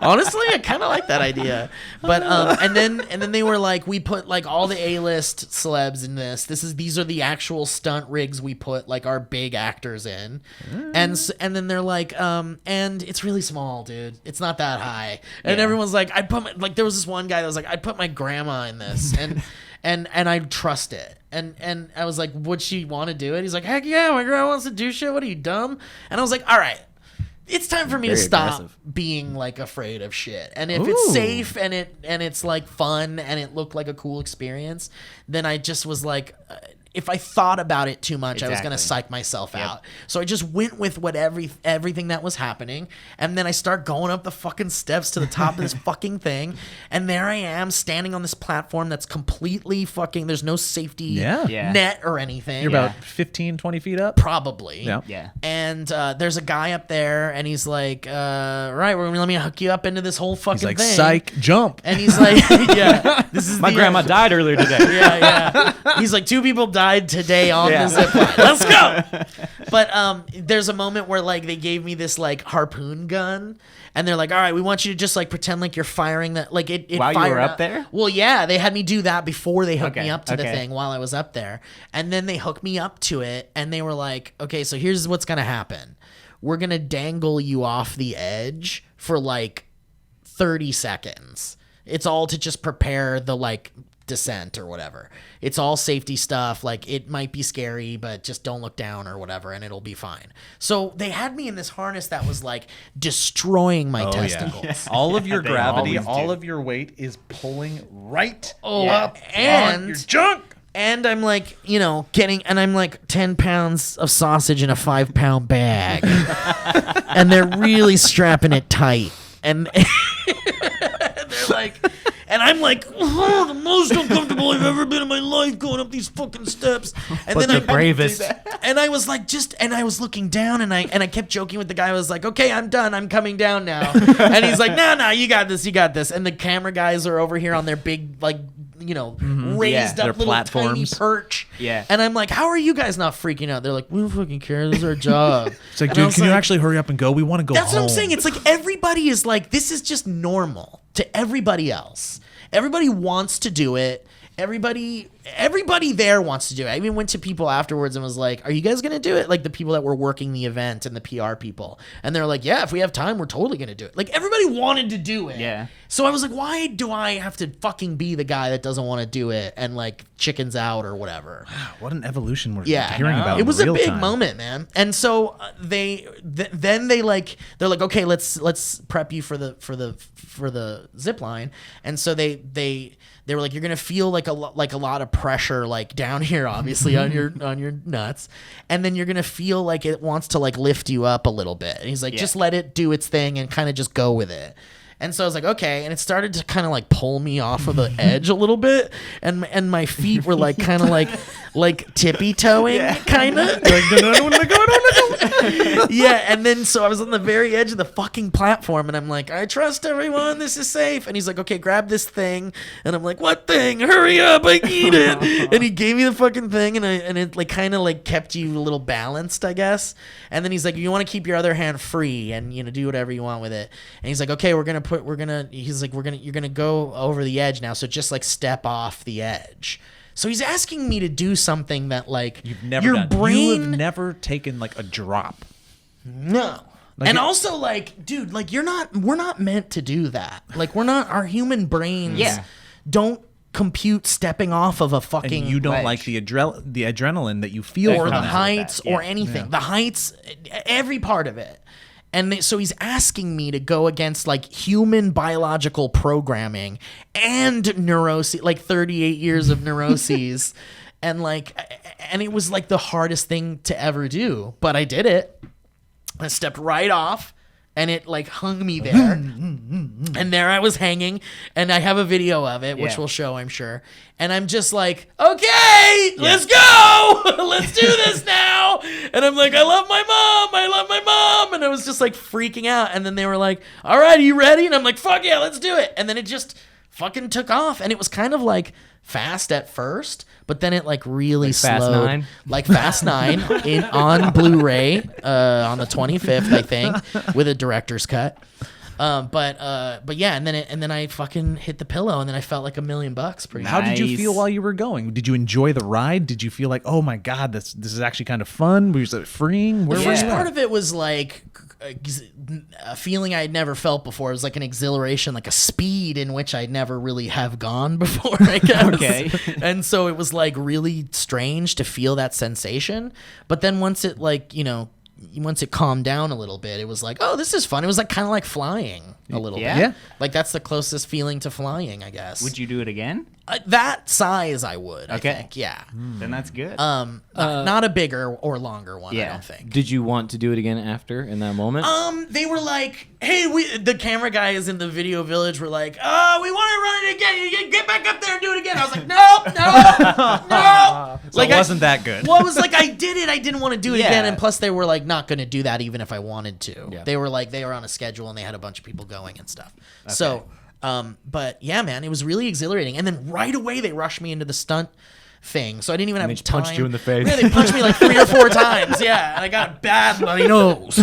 Speaker 2: Honestly, I kind of like that idea. But and then they were like, we put like all the A-list celebs in this. These are the actual stunt rigs we put like our big actors in, and then they're like, and it's really small, dude. It's not that high. And everyone's like, there was this one guy that was like, I'd put my grandma in this, and I trust it. And I was like, would she want to do it? He's like, heck yeah, my grandma wants to do shit. What are you, dumb? And I was like, all right, it's time for me to stop being like afraid of shit. And if it's safe and it's like fun and it looked like a cool experience, then I just was like, if I thought about it too much, I was going to psych myself out. So I just went with everything that was happening. And then I start going up the fucking steps to the top of this fucking thing. And there I am standing on this platform that's completely fucking, there's no safety net or anything.
Speaker 11: You're about 15, 20 feet up?
Speaker 2: Probably.
Speaker 5: Yeah.
Speaker 2: And there's a guy up there and he's like, right, let me hook you up into this whole fucking
Speaker 11: He's like,
Speaker 2: thing.
Speaker 11: psych, jump.
Speaker 2: And he's like, yeah, this is
Speaker 3: My grandma died earlier today.
Speaker 2: yeah. He's like, 2 people died today on the zip line. Let's go. But there's a moment where like they gave me this like harpoon gun, and they're like, all right, we want you to just like pretend like you're firing that. Like it
Speaker 5: while you
Speaker 2: fired
Speaker 5: were up there?
Speaker 2: Well, yeah, they had me do that before they hooked me up to the thing while I was up there, and then they hooked me up to it, and they were like, okay, so here's what's gonna happen. We're gonna dangle you off the edge for like 30 seconds. It's all to just prepare the like descent or whatever. It's all safety stuff. Like it might be scary, but just don't look down or whatever, and it'll be fine. So they had me in this harness that was like destroying my testicles.
Speaker 1: Yeah. All of your gravity, all of your weight is pulling right up
Speaker 2: and
Speaker 1: on your junk.
Speaker 2: And I'm like, I'm like 10 pounds of sausage in a 5-pound bag. And they're really strapping it tight. And they're like, and I'm like, oh, the most uncomfortable I've ever been in my life going up these fucking steps. And
Speaker 5: but
Speaker 2: then
Speaker 5: the bravest.
Speaker 2: And I was like, and I was looking down, and I kept joking with the guy. I was like, okay, I'm done. I'm coming down now. And he's like, no, you got this. And the camera guys are over here on their big, like, raised up little tiny perch.
Speaker 5: Yeah.
Speaker 2: And I'm like, how are you guys not freaking out? They're like, we don't fucking care. This is our job.
Speaker 11: It's like, dude, can you actually hurry up and go? We want to go home.
Speaker 2: That's what I'm saying. It's like everybody is like, this is just normal to everybody else. Everybody wants to do it. Everybody there wants to do it. I even went to people afterwards and was like, are you guys going to do it? Like the people that were working the event and the PR people. And they're like, yeah, if we have time, we're totally going to do it. Like everybody wanted to do it.
Speaker 5: Yeah.
Speaker 2: So I was like, why do I have to fucking be the guy that doesn't want to do it and like chickens out or whatever?
Speaker 11: Wow, what an evolution we're
Speaker 2: Yeah,
Speaker 11: hearing about.
Speaker 2: It was a big
Speaker 11: time.
Speaker 2: moment, man. And so then they're like, okay, let's prep you for the zip line. And so they were like, you're gonna feel like a lot of pressure like down here, obviously on your nuts, and then you're gonna feel like it wants to like lift you up a little bit. And he's like, just let it do its thing and kind of just go with it. And so I was like, okay, and it started to kind of like pull me off of the edge a little bit, and my feet were like kind of like tippy toeing, kind of. Yeah, and then so I was on the very edge of the fucking platform, and I'm like, I trust everyone, this is safe. And he's like, okay, grab this thing, and I'm like, what thing? Hurry up, I need it. And he gave me the fucking thing, and it like kind of like kept you a little balanced, I guess. And then he's like, you want to keep your other hand free and do whatever you want with it. And he's like, okay, you're gonna go over the edge now, so just like step off the edge. So he's asking me to do something that like
Speaker 1: You've never
Speaker 2: your
Speaker 1: done.
Speaker 2: brain.
Speaker 1: You have never taken like a drop.
Speaker 2: No. And also, like, dude, like we're not meant to do that. Like, our human brains don't compute stepping off of a fucking
Speaker 1: and you don't
Speaker 2: ledge.
Speaker 1: like the adrenaline that you feel
Speaker 2: or
Speaker 1: from
Speaker 2: the
Speaker 1: that.
Speaker 2: heights or anything. The heights, every part of it. And so he's asking me to go against like human biological programming and neuroses, like 38 years of neuroses. And it was like the hardest thing to ever do, but I did it. I stepped right off. And it like hung me there. And there I was hanging. And I have a video of it, which we'll show, I'm sure. And I'm just like, okay, let's go. Let's do this now. And I'm like, I love my mom. And I was just like freaking out. And then they were like, all right, are you ready? And I'm like, fuck yeah, let's do it. And then it just fucking took off. And it was kind of like fast at first, but then it like really slowed.
Speaker 3: Fast 9?
Speaker 2: Like Fast 9 on Blu-ray on the 25th, I think, with a director's cut. But yeah, and then I fucking hit the pillow, and then I felt like $1 million pretty much.
Speaker 1: How did you feel while you were going? Did you enjoy the ride? Did you feel like, oh my god, this is actually kind of fun? Was it freeing?
Speaker 2: The first part of it was like a feeling I had never felt before. It was like an exhilaration, like a speed in which I'd never really have gone before, I guess.
Speaker 5: Okay.
Speaker 2: And so it was like really strange to feel that sensation. But then once it once it calmed down a little bit, it was like, oh, this is fun. It was like kind of like flying a little bit.
Speaker 1: Yeah.
Speaker 2: Like that's the closest feeling to flying, I guess.
Speaker 5: Would you do it again?
Speaker 2: That size I would, I think. Yeah.
Speaker 5: Then that's good.
Speaker 2: Not a bigger or longer one, I don't think.
Speaker 3: Did you want to do it again after in that moment?
Speaker 2: They were like, hey, the camera guys in the video village were like, oh, we want to run it again. You get back up there and do it again. I was like, no.
Speaker 1: So it wasn't that good.
Speaker 2: Well, it was like I did it. I didn't want to do it again. And plus they were like not going to do that even if I wanted to. Yeah. They were on a schedule and they had a bunch of people going and stuff. Okay. So, but yeah, man, it was really exhilarating. And then right away they rushed me into the stunt thing, so I didn't even have time.
Speaker 3: Punched you in the face.
Speaker 2: Yeah, they punched me like 3 or 4 times. Yeah, and I got a bad bloody nose.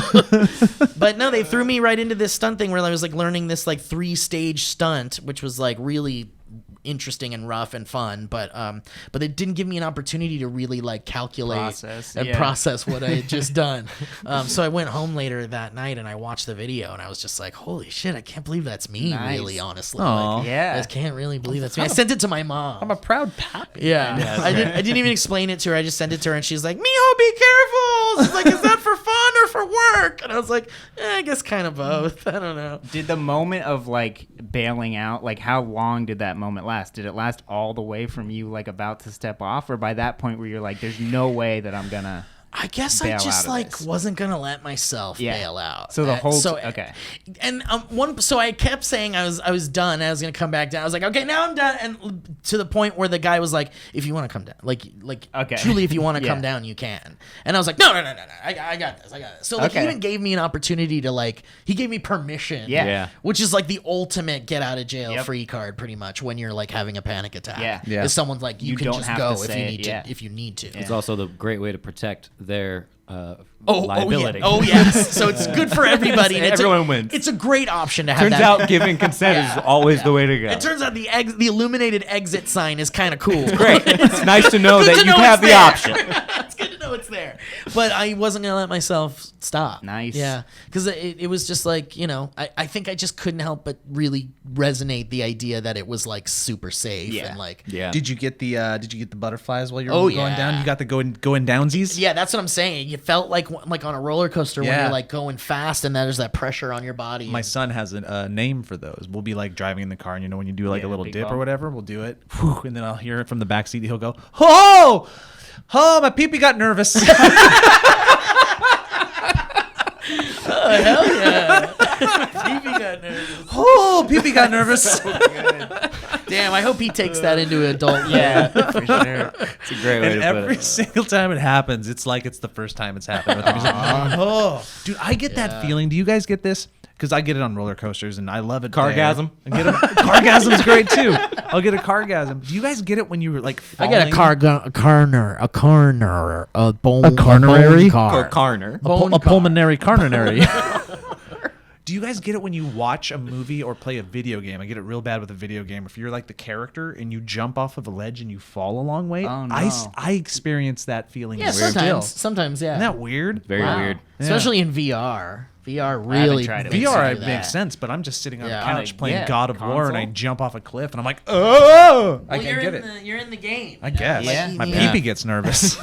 Speaker 2: But no, they threw me right into this stunt thing where I was like learning this like 3-stage stunt, which was like really interesting and rough and fun, but it didn't give me an opportunity to really like calculate process what I had just done. So I went home later that night and I watched the video and I was just like, holy shit, I can't believe that's me. Really, honestly. Like, I just can't really believe that's me. I sent it to my mom.
Speaker 1: I'm a proud pappy.
Speaker 2: Yeah. I didn't even explain it to her. I just sent it to her and she's like, Mijo, be careful. She's like, is that for fun or for work? And I was like, I guess kind of both. I don't know.
Speaker 5: Did the moment of like bailing out, like how long did that moment last? Did it last all the way from you like about to step off, or by that point where you're like, there's no way that I'm gonna
Speaker 2: I guess I just like wasn't gonna let myself bail out.
Speaker 5: So the whole
Speaker 2: okay. And so I kept saying I was done. I was gonna come back down. I was like, okay, now I'm done. And to the point where the guy was like, if you want to come down, like truly, if you want to come down, you can. And I was like, no, I got this. So like he even gave me an opportunity to like he gave me permission.
Speaker 3: Yeah.
Speaker 2: Which is like the ultimate get out of jail free card, pretty much when you're like having a panic attack.
Speaker 5: Yeah.
Speaker 2: Is someone's like you can just go if you need to.
Speaker 3: It's also the great way to protect their liability.
Speaker 2: Oh yes. So it's good for everybody. And
Speaker 3: everyone wins.
Speaker 2: It's a great option to have.
Speaker 3: Turns out giving consent is always the way to go.
Speaker 2: It turns out the illuminated exit sign is kind of cool.
Speaker 3: Great. It's nice to know that you have the option.
Speaker 2: It's good to know it's there. But I wasn't gonna let myself stop.
Speaker 5: Nice.
Speaker 2: Yeah, because it was just like I think I just couldn't help but really resonate the idea that it was like super safe and like
Speaker 1: Did you get the butterflies while you were going down? You got the going downsies?
Speaker 2: Yeah, that's what I'm saying. You felt like on a roller coaster when you're like going fast and there's that pressure on your body.
Speaker 1: My son has a name for those. We'll be like driving in the car and when you do like a little dip or whatever, we'll do it. Whew, and then I'll hear it from the back seat. He'll go, oh, my pee-pee got nervous.
Speaker 2: Oh, hell yeah. Pee-pee got nervous.
Speaker 1: Oh, pee-pee got nervous.
Speaker 5: So good.
Speaker 2: Damn, I hope he takes that into adult.
Speaker 5: For sure.
Speaker 3: It's a great way to put it.
Speaker 1: Every single time it happens, it's like it's the first time it's happened with him. He's like, oh, dude, I get that feeling. Do you guys get this? Because I get it on roller coasters and I love it.
Speaker 3: Cargasm.
Speaker 1: Cargasm's great too. I'll get a cargasm. Do you guys get it when you were like falling?
Speaker 2: I get a coronary
Speaker 1: pulmonary coronary. Do you guys get it when you watch a movie or play a video game? I get it real bad with a video game. If you're like the character and you jump off of a ledge and you fall a long way,
Speaker 5: Oh, no.
Speaker 1: I experience that feeling.
Speaker 2: Yeah,
Speaker 1: still.
Speaker 2: sometimes, yeah.
Speaker 1: Isn't that weird?
Speaker 3: Very weird.
Speaker 2: Especially in VR. VR really
Speaker 5: tried it.
Speaker 1: VR
Speaker 2: makes
Speaker 1: makes sense, but I'm just sitting on the
Speaker 2: Yeah.
Speaker 1: couch playing
Speaker 5: Yeah,
Speaker 1: God of War and I
Speaker 5: console.
Speaker 1: jump off a cliff and I'm like, oh! I
Speaker 2: Well,
Speaker 1: can't get it.
Speaker 2: You're in the game.
Speaker 1: I guess.
Speaker 5: Yeah.
Speaker 1: My
Speaker 2: Yeah.
Speaker 1: pee-pee gets nervous.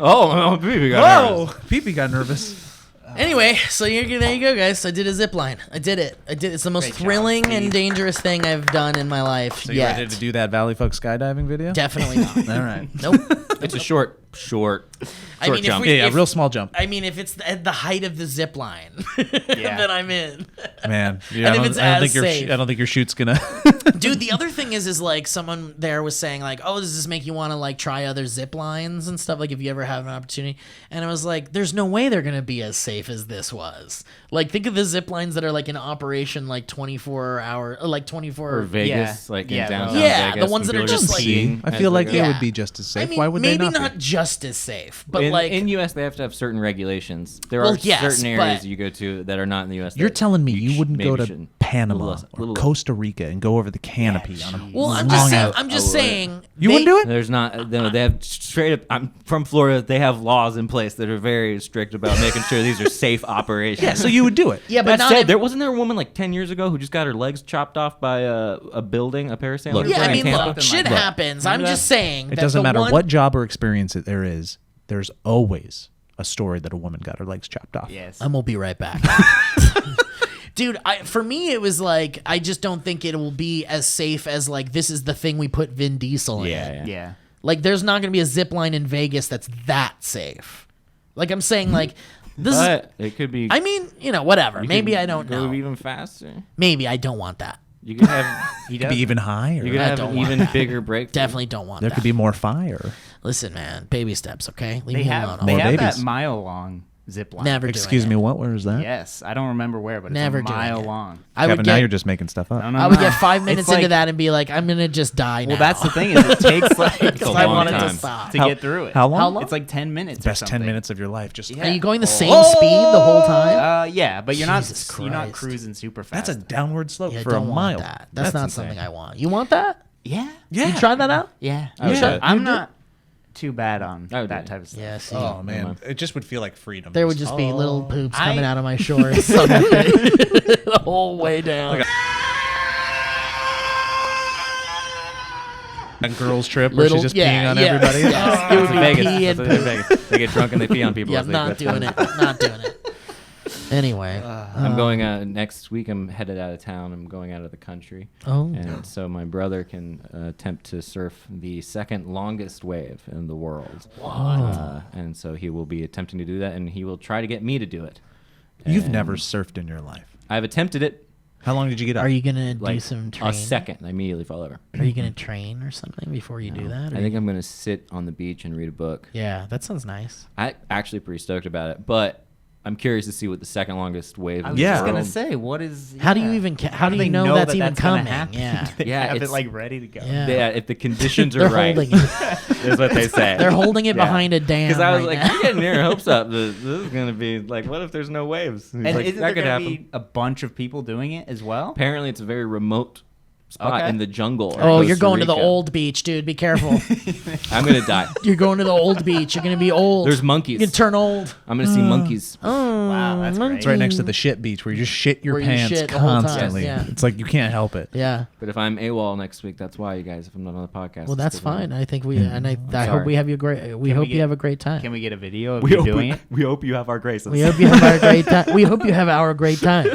Speaker 3: Oh, baby got nervous.
Speaker 1: Whoa! Pee-pee got nervous.
Speaker 2: Anyway, so there you go, guys. I did a zip line. I did it. It's the most
Speaker 5: Great job,
Speaker 2: thrilling and
Speaker 5: Steve.
Speaker 2: dangerous thing I've done in my life
Speaker 1: So you
Speaker 2: yet.
Speaker 1: ready to do that Valleyfolk skydiving video?
Speaker 2: Definitely not.
Speaker 1: All right.
Speaker 2: Nope.
Speaker 3: It's a short
Speaker 2: I mean,
Speaker 3: jump.
Speaker 1: Yeah, real small jump.
Speaker 2: I mean, if it's at the height of the zip line,
Speaker 5: Yeah.
Speaker 2: then I'm in.
Speaker 1: Man, yeah,
Speaker 2: And if it's as safe.
Speaker 1: I don't think your shoot's gonna.
Speaker 2: Dude, the other thing is like someone there was saying like, oh, does this make you want to like try other zip lines and stuff? Like if you ever have an opportunity. And I was like, there's no way they're going to be as safe as this was. Like think of the zip lines that are like in operation like 24 hour, or like 24.
Speaker 3: Or Vegas, like in downtown
Speaker 2: Yeah,
Speaker 3: Vegas.
Speaker 2: the ones
Speaker 3: when
Speaker 2: that are
Speaker 3: people
Speaker 2: just
Speaker 3: are
Speaker 2: like-
Speaker 3: skiing
Speaker 1: I
Speaker 3: as
Speaker 1: feel
Speaker 3: they
Speaker 1: like
Speaker 3: go.
Speaker 1: they
Speaker 2: Yeah.
Speaker 1: would be just as safe.
Speaker 2: I mean,
Speaker 1: Why would
Speaker 2: maybe
Speaker 1: they not? Be?
Speaker 2: just as safe, but like
Speaker 3: in U.S. they have to have certain regulations. There
Speaker 2: Well,
Speaker 3: are
Speaker 2: yes,
Speaker 3: certain areas
Speaker 2: but-
Speaker 3: you go to that are not in the U.S.
Speaker 1: You're
Speaker 3: that
Speaker 1: telling me you wouldn't go
Speaker 3: maybe
Speaker 1: to
Speaker 3: shouldn't.
Speaker 1: Panama
Speaker 3: Little-
Speaker 1: or Costa Rica and go over the canopy on a
Speaker 2: well, I'm
Speaker 1: long
Speaker 2: just saying.
Speaker 1: out-
Speaker 2: I'm just saying.
Speaker 1: You wouldn't do it?
Speaker 3: There's not. No, they have straight up. I'm from Florida. They have laws in place that are very strict about making sure these are safe operations.
Speaker 1: Yeah, so you would do it.
Speaker 2: Yeah, but
Speaker 3: That
Speaker 2: not.
Speaker 3: said, wasn't there a woman like 10 years ago who just got her legs chopped off by a building, a parasailer?
Speaker 1: Look,
Speaker 2: yeah, I
Speaker 3: in
Speaker 2: mean,
Speaker 3: Tampa?
Speaker 2: look, shit happens. I'm
Speaker 3: Remember
Speaker 2: just
Speaker 3: that?
Speaker 2: saying.
Speaker 1: It
Speaker 2: that
Speaker 1: doesn't
Speaker 2: the
Speaker 1: matter
Speaker 2: one-
Speaker 1: what job or experience there is. There's always a story that a woman got her legs chopped off.
Speaker 5: Yes.
Speaker 2: I'm gonna be right back. Dude, for me, it was like, I just don't think it will be as safe as, like, this is the thing we put Vin Diesel in.
Speaker 5: Yeah.
Speaker 2: Like, there's not going to be a zip line in Vegas that's that safe. Like, I'm saying, like, this is,
Speaker 3: But it could be.
Speaker 2: I mean, you know, whatever.
Speaker 3: you
Speaker 2: Maybe
Speaker 3: could
Speaker 2: I don't
Speaker 3: go
Speaker 2: know.
Speaker 3: even faster.
Speaker 2: Maybe I don't want that.
Speaker 3: You could have.
Speaker 1: It could be even higher.
Speaker 3: You could
Speaker 2: I
Speaker 3: have
Speaker 2: don't
Speaker 3: an
Speaker 2: want
Speaker 3: even
Speaker 2: that.
Speaker 3: bigger breakthrough.
Speaker 2: Definitely don't want
Speaker 1: There
Speaker 2: that.
Speaker 1: could be more fire.
Speaker 2: Listen, man, baby steps, okay? Leave
Speaker 5: They
Speaker 2: me
Speaker 5: have
Speaker 2: alone.
Speaker 5: they
Speaker 1: More
Speaker 5: have
Speaker 1: babies.
Speaker 5: that mile long zip line.
Speaker 2: Never
Speaker 1: Excuse
Speaker 2: doing
Speaker 1: me,
Speaker 2: it.
Speaker 1: what? Where is that?
Speaker 5: Yes, I don't remember where, but it's
Speaker 2: Never
Speaker 5: a
Speaker 2: doing
Speaker 5: mile
Speaker 2: it.
Speaker 5: long.
Speaker 2: I would
Speaker 1: Kevin, now
Speaker 2: get,
Speaker 1: you're just making stuff up.
Speaker 5: No,
Speaker 2: I would
Speaker 5: no.
Speaker 2: get 5 minutes
Speaker 5: It's
Speaker 2: into
Speaker 5: like-
Speaker 2: that and be like, I'm going to just die now.
Speaker 5: Well, that's the thing is it takes like
Speaker 3: It's a
Speaker 2: I
Speaker 3: long
Speaker 2: wanted to
Speaker 3: time.
Speaker 2: stop.
Speaker 5: to get through it.
Speaker 1: How long?
Speaker 2: How long?
Speaker 5: It's like 10 minutes.
Speaker 1: Best
Speaker 5: or
Speaker 1: 10
Speaker 5: something.
Speaker 1: minutes of your life. Just
Speaker 2: Are you going the same speed the whole time?
Speaker 5: Yeah, but you're
Speaker 2: Jesus
Speaker 5: not
Speaker 2: Christ.
Speaker 5: cruising super fast.
Speaker 1: That's a downward slope
Speaker 2: Yeah,
Speaker 1: for a
Speaker 2: don't
Speaker 1: mile.
Speaker 2: want that. That's not
Speaker 1: insane.
Speaker 2: something I want. You want that?
Speaker 5: yeah.
Speaker 1: Yeah.
Speaker 2: You try that out?
Speaker 5: Yeah.
Speaker 3: I would do it.
Speaker 5: I'm not too bad on
Speaker 3: I would do
Speaker 5: that
Speaker 3: it.
Speaker 5: type of stuff.
Speaker 2: Yeah, see.
Speaker 1: Oh man, it just would feel like freedom.
Speaker 2: There would just be little poops
Speaker 5: I-
Speaker 2: coming out of my shorts the whole way down.
Speaker 1: a girl's trip where
Speaker 2: Little-
Speaker 1: she's just
Speaker 2: yeah,
Speaker 1: peeing on
Speaker 2: yeah.
Speaker 1: everybody.
Speaker 2: Yes. It would be
Speaker 3: Vegas.
Speaker 2: pee
Speaker 3: That's
Speaker 2: and
Speaker 3: what they're Vegas. They get drunk and they pee on people.
Speaker 2: Yeah,
Speaker 3: as
Speaker 2: I'm
Speaker 3: they
Speaker 2: not
Speaker 3: go
Speaker 2: doing
Speaker 3: through.
Speaker 2: it. Not doing it. Anyway.
Speaker 3: I'm going next week. I'm headed out of town. I'm going out of the country.
Speaker 2: Oh.
Speaker 3: And so my brother can attempt to surf the second longest wave in the world. And so he will be attempting to do that, and he will try to get me to do it.
Speaker 1: You've
Speaker 3: And
Speaker 1: never surfed in your life.
Speaker 3: I've attempted it.
Speaker 1: How long did you get up?
Speaker 2: Are you gonna do
Speaker 3: Like
Speaker 2: some train?
Speaker 3: a second, I immediately fall over.
Speaker 2: Are you gonna train or something before you do that?
Speaker 3: I think I'm gonna sit on the beach and read a book.
Speaker 2: Yeah, that sounds nice.
Speaker 3: I actually pretty stoked about it, but I'm curious to see what the second longest wave.
Speaker 5: I
Speaker 3: in
Speaker 5: was
Speaker 3: the
Speaker 5: just
Speaker 3: world-
Speaker 5: gonna say, what is?
Speaker 2: How do you
Speaker 5: yeah.
Speaker 2: even? How do
Speaker 5: they
Speaker 2: you know that's even
Speaker 5: gonna
Speaker 2: coming?
Speaker 5: happen?
Speaker 2: Yeah.
Speaker 5: They
Speaker 3: Yeah,
Speaker 5: have it
Speaker 3: it's-
Speaker 5: like ready to go.
Speaker 2: Yeah.
Speaker 3: Yeah, if the conditions are
Speaker 2: They're
Speaker 3: right,
Speaker 2: holding it.
Speaker 3: is what they say.
Speaker 2: They're holding it
Speaker 3: Yeah.
Speaker 2: behind a dam.
Speaker 3: Because I was
Speaker 2: right
Speaker 3: like,
Speaker 2: now.
Speaker 3: you're getting your hopes up. This is gonna be like, what if there's no waves? He's
Speaker 5: And
Speaker 3: like,
Speaker 5: isn't
Speaker 3: that
Speaker 5: there
Speaker 3: could
Speaker 5: gonna
Speaker 3: happen.
Speaker 5: be a bunch of people doing it as well?
Speaker 3: Apparently, it's a very remote spot
Speaker 5: Okay.
Speaker 3: in the jungle. in
Speaker 2: Oh, you're
Speaker 3: Costa
Speaker 2: going to the
Speaker 3: Rica.
Speaker 2: old beach, dude. Be careful.
Speaker 3: I'm gonna die.
Speaker 2: You're going to the old beach. You're gonna be old.
Speaker 3: There's monkeys.
Speaker 2: You can turn old.
Speaker 3: I'm gonna see monkeys.
Speaker 2: Oh,
Speaker 5: Wow, that's great.
Speaker 1: It's right next to the shit beach where you just shit your
Speaker 2: Where you
Speaker 1: pants
Speaker 2: shit the whole time,
Speaker 1: constantly.
Speaker 2: yeah.
Speaker 1: It's like you can't help it.
Speaker 2: Yeah.
Speaker 3: But if I'm AWOL next week, that's why, you guys. If I'm not on the podcast,
Speaker 2: Well,
Speaker 3: it's
Speaker 2: that's
Speaker 3: 'cause I'm-
Speaker 2: fine. I think we and I
Speaker 3: sorry.
Speaker 2: hope we have you great. We
Speaker 5: Can
Speaker 2: hope
Speaker 5: we
Speaker 2: you
Speaker 5: get-
Speaker 2: have a great time.
Speaker 5: Can we get a video of
Speaker 3: We
Speaker 5: you
Speaker 3: hope,
Speaker 5: doing it?
Speaker 3: we hope you have our graces.
Speaker 2: We hope you have our great time. We hope you have our great time.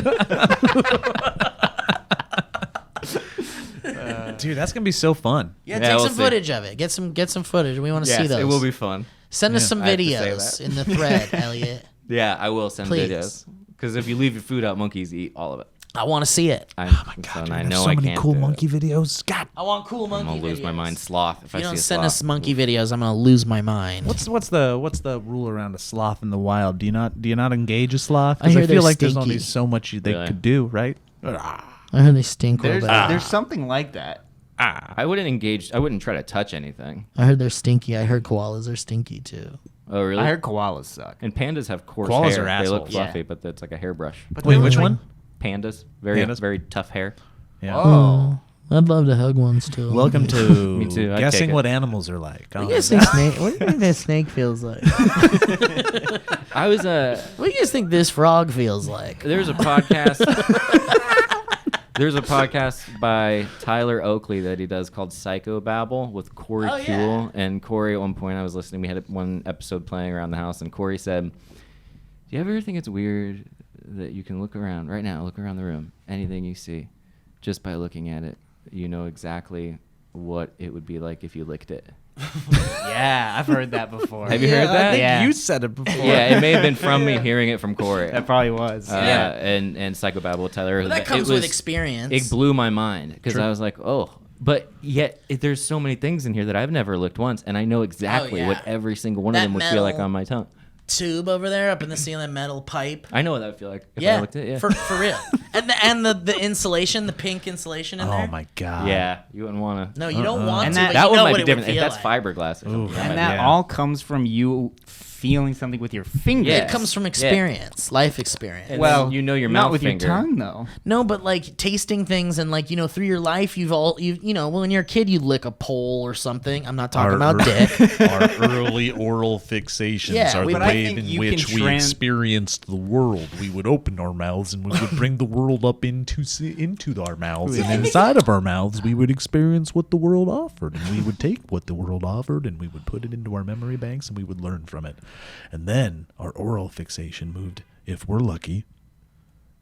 Speaker 1: Dude, that's gonna be so fun.
Speaker 2: Yeah,
Speaker 3: Yeah,
Speaker 2: take
Speaker 3: we'll
Speaker 2: some
Speaker 3: see.
Speaker 2: footage of it. Get some footage. We want to see
Speaker 3: Yes,
Speaker 2: those.
Speaker 3: it will be fun.
Speaker 2: Send us some
Speaker 3: I have to say
Speaker 2: videos
Speaker 3: that.
Speaker 2: in the thread, Elliot.
Speaker 3: Yeah, I will send
Speaker 2: Please.
Speaker 3: videos. Because if you leave your food out, monkeys eat all of it.
Speaker 2: I want to see it.
Speaker 3: Oh
Speaker 1: my God,
Speaker 3: and
Speaker 1: dude,
Speaker 3: I
Speaker 1: there's
Speaker 3: know
Speaker 1: so
Speaker 3: I
Speaker 1: many
Speaker 3: can't
Speaker 1: cool
Speaker 3: do it.
Speaker 1: monkey videos. God,
Speaker 2: I want cool monkey
Speaker 3: I'm gonna lose my
Speaker 2: videos.
Speaker 3: mind. Sloth. If
Speaker 2: If you
Speaker 3: I
Speaker 2: don't
Speaker 3: see a
Speaker 2: send
Speaker 3: sloth.
Speaker 2: us monkey videos, I'm gonna lose my mind.
Speaker 1: what's the rule around a sloth in the wild? Do you not engage a sloth?
Speaker 2: I
Speaker 1: 'Cause
Speaker 2: hear
Speaker 1: I
Speaker 2: they're
Speaker 1: feel like there's only
Speaker 2: stinky.
Speaker 1: so much they
Speaker 3: Really?
Speaker 1: could do, right?
Speaker 2: I heard they stink real
Speaker 5: There's
Speaker 2: bad.
Speaker 5: there's something like that.
Speaker 3: I wouldn't engage. I wouldn't try to touch anything.
Speaker 2: I heard they're stinky. I heard koalas are stinky too.
Speaker 3: Oh, really?
Speaker 5: I heard koalas suck.
Speaker 3: And pandas have coarse
Speaker 1: Koalas
Speaker 3: hair.
Speaker 1: are
Speaker 3: They look
Speaker 1: assholes.
Speaker 3: fluffy, but it's like a hairbrush.
Speaker 5: But
Speaker 1: Wait,
Speaker 5: they're
Speaker 1: which
Speaker 5: like-
Speaker 1: one?
Speaker 3: Pandas,
Speaker 1: Pandas?
Speaker 3: very tough hair.
Speaker 1: Yeah.
Speaker 2: Oh, I'd love to hug one still.
Speaker 1: Welcome to
Speaker 3: Me too, I'd
Speaker 1: guessing
Speaker 3: take it.
Speaker 1: what animals are like.
Speaker 2: What do you guys think that snake feels like?
Speaker 3: I was
Speaker 2: What do you guys think this frog feels like?
Speaker 3: There's a podcast. There's a podcast by Tyler Oakley that he does called Psychobabble with Corey Kuehl. And Corey, at one point I was listening, we had one episode playing around the house, and Corey said, do you ever think it's weird that you can look around right now, look around the room, anything you see, just by looking at it, you know exactly what it would be like if you licked it?
Speaker 5: Yeah, I've heard that before.
Speaker 3: Have you heard that?
Speaker 1: I think
Speaker 5: Yeah.
Speaker 1: you said it before.
Speaker 3: Yeah, it may have been from me hearing it from Corey.
Speaker 5: That probably was.
Speaker 3: And Psychobabble, Tyler.
Speaker 2: Well, that comes with experience.
Speaker 3: It blew my mind because I was like, oh. But yet, there's so many things in here that I've never licked once, and I know exactly what every single one of them would feel like on my tongue.
Speaker 2: Tube over there up in the ceiling, that metal pipe.
Speaker 3: I know what that would feel like if I licked it. Yeah,
Speaker 2: for real. And the insulation, the pink insulation in there.
Speaker 1: Oh my god.
Speaker 3: Yeah, you wouldn't want to.
Speaker 2: No, you don't want
Speaker 5: And
Speaker 2: to.
Speaker 5: that-
Speaker 2: but
Speaker 3: That
Speaker 2: you
Speaker 3: one
Speaker 2: know
Speaker 3: might
Speaker 2: what
Speaker 3: be
Speaker 2: it
Speaker 3: different.
Speaker 2: would
Speaker 3: If
Speaker 2: feel
Speaker 3: that's
Speaker 2: like.
Speaker 3: fiberglass or something.
Speaker 5: And that all comes from you feeling something with your fingers.
Speaker 3: Yeah.
Speaker 2: It comes from experience, life experience.
Speaker 3: And
Speaker 5: Well,
Speaker 3: then you know your
Speaker 5: not
Speaker 3: mouth
Speaker 5: with
Speaker 3: finger.
Speaker 5: your tongue though.
Speaker 2: No, but like tasting things and like, you know, through your life, you know, when you're a kid, you lick a pole or something. I'm not talking about dick.
Speaker 11: Our early oral fixations
Speaker 2: Yeah,
Speaker 11: are the
Speaker 5: but I
Speaker 11: way
Speaker 5: think
Speaker 11: in
Speaker 5: you
Speaker 11: which
Speaker 5: can
Speaker 11: we experienced the world. We would open our mouths and we would bring the world up into our mouths, and inside of our mouths we would experience what the world offered, and we would take what the world offered and we would put it into our memory banks and we would learn from it. And then our oral fixation moved, if we're lucky,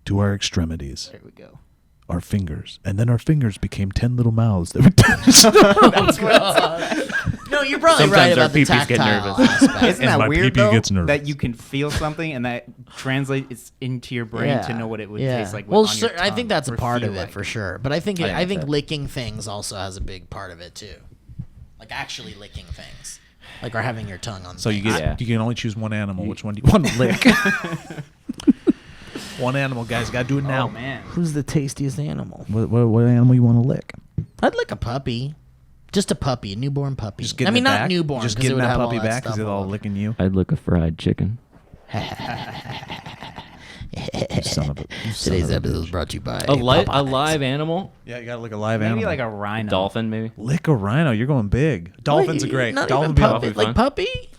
Speaker 11: to our extremities.
Speaker 5: There we go.
Speaker 11: Our fingers. And then our fingers became 10 little mouths that would touch.
Speaker 2: No, you're probably
Speaker 3: Sometimes
Speaker 2: right
Speaker 3: our
Speaker 2: about the
Speaker 3: peepees get
Speaker 2: tactile
Speaker 3: nervous.
Speaker 2: aspect.
Speaker 5: Isn't
Speaker 11: And
Speaker 5: that
Speaker 11: my
Speaker 5: weird
Speaker 11: pee-pee
Speaker 5: though?
Speaker 11: gets nervous.
Speaker 5: That you can feel something and that translates into your brain to know what it would taste like.
Speaker 2: Well,
Speaker 5: on your
Speaker 2: I think
Speaker 5: tongue
Speaker 2: that's a
Speaker 5: or
Speaker 2: part
Speaker 5: feel
Speaker 2: of it
Speaker 5: like.
Speaker 2: for sure. But I think
Speaker 3: I think so.
Speaker 2: licking things also has a big part of it too. Like actually licking things, like or having your tongue on.
Speaker 1: So you
Speaker 2: things.
Speaker 1: get you can only choose one animal. Which one do you want to lick? One animal, guys. Got to do it now.
Speaker 5: Oh man.
Speaker 2: Who's the tastiest animal?
Speaker 11: What animal you want to lick?
Speaker 2: I'd lick a puppy. Just a puppy, a newborn puppy.
Speaker 1: Just getting
Speaker 2: I mean,
Speaker 1: it
Speaker 2: not
Speaker 1: back?
Speaker 2: newborn.
Speaker 1: Just
Speaker 2: 'cause
Speaker 1: getting
Speaker 2: it would
Speaker 1: that
Speaker 2: have
Speaker 1: puppy
Speaker 2: all that
Speaker 1: back. Is
Speaker 2: stuff
Speaker 1: it all
Speaker 2: over.
Speaker 1: licking you?
Speaker 3: I'd lick a fried chicken.
Speaker 11: Son of a,
Speaker 2: Today's episode is brought to you by
Speaker 3: A
Speaker 2: Popeyes.
Speaker 3: live animal?
Speaker 1: Yeah, you got to lick a live
Speaker 5: Maybe
Speaker 1: animal.
Speaker 5: like a rhino.
Speaker 3: Dolphin, maybe?
Speaker 1: lick a rhino. You're going big. Dolphins
Speaker 2: Wait,
Speaker 1: are great.
Speaker 2: Not
Speaker 1: Dolphin
Speaker 2: even
Speaker 1: would be
Speaker 2: puppy,
Speaker 3: awfully
Speaker 2: like
Speaker 3: fun.
Speaker 2: puppy.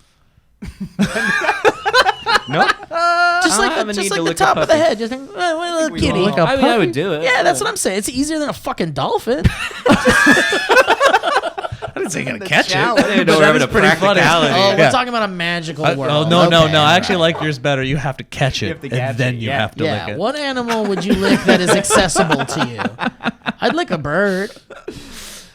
Speaker 3: No.
Speaker 2: Just
Speaker 3: I have a
Speaker 2: like
Speaker 3: need to
Speaker 2: the
Speaker 3: lick a
Speaker 2: top of the
Speaker 3: puppy.
Speaker 2: head. Just think, what a little
Speaker 5: we
Speaker 2: kitty.
Speaker 5: all-
Speaker 1: Lick a
Speaker 3: I mean, I would
Speaker 1: puppy?
Speaker 3: do it.
Speaker 2: Yeah, that's what I'm saying. It's easier than a fucking dolphin.
Speaker 1: I didn't say you're gonna catch it.
Speaker 3: I didn't
Speaker 1: But
Speaker 3: know we're
Speaker 1: that
Speaker 3: having
Speaker 1: is
Speaker 3: a
Speaker 1: pretty funny.
Speaker 3: practicality.
Speaker 2: Oh,
Speaker 1: Yeah.
Speaker 2: we're talking about a magical world.
Speaker 1: Oh no, no,
Speaker 2: Okay.
Speaker 1: no! I actually like yours better. You have to catch it,
Speaker 5: have to
Speaker 1: and
Speaker 5: catch
Speaker 1: then
Speaker 5: it,
Speaker 1: you
Speaker 5: yeah.
Speaker 1: have to lick
Speaker 2: Yeah,
Speaker 1: it.
Speaker 2: what animal would you lick that is accessible to you? I'd lick a bird.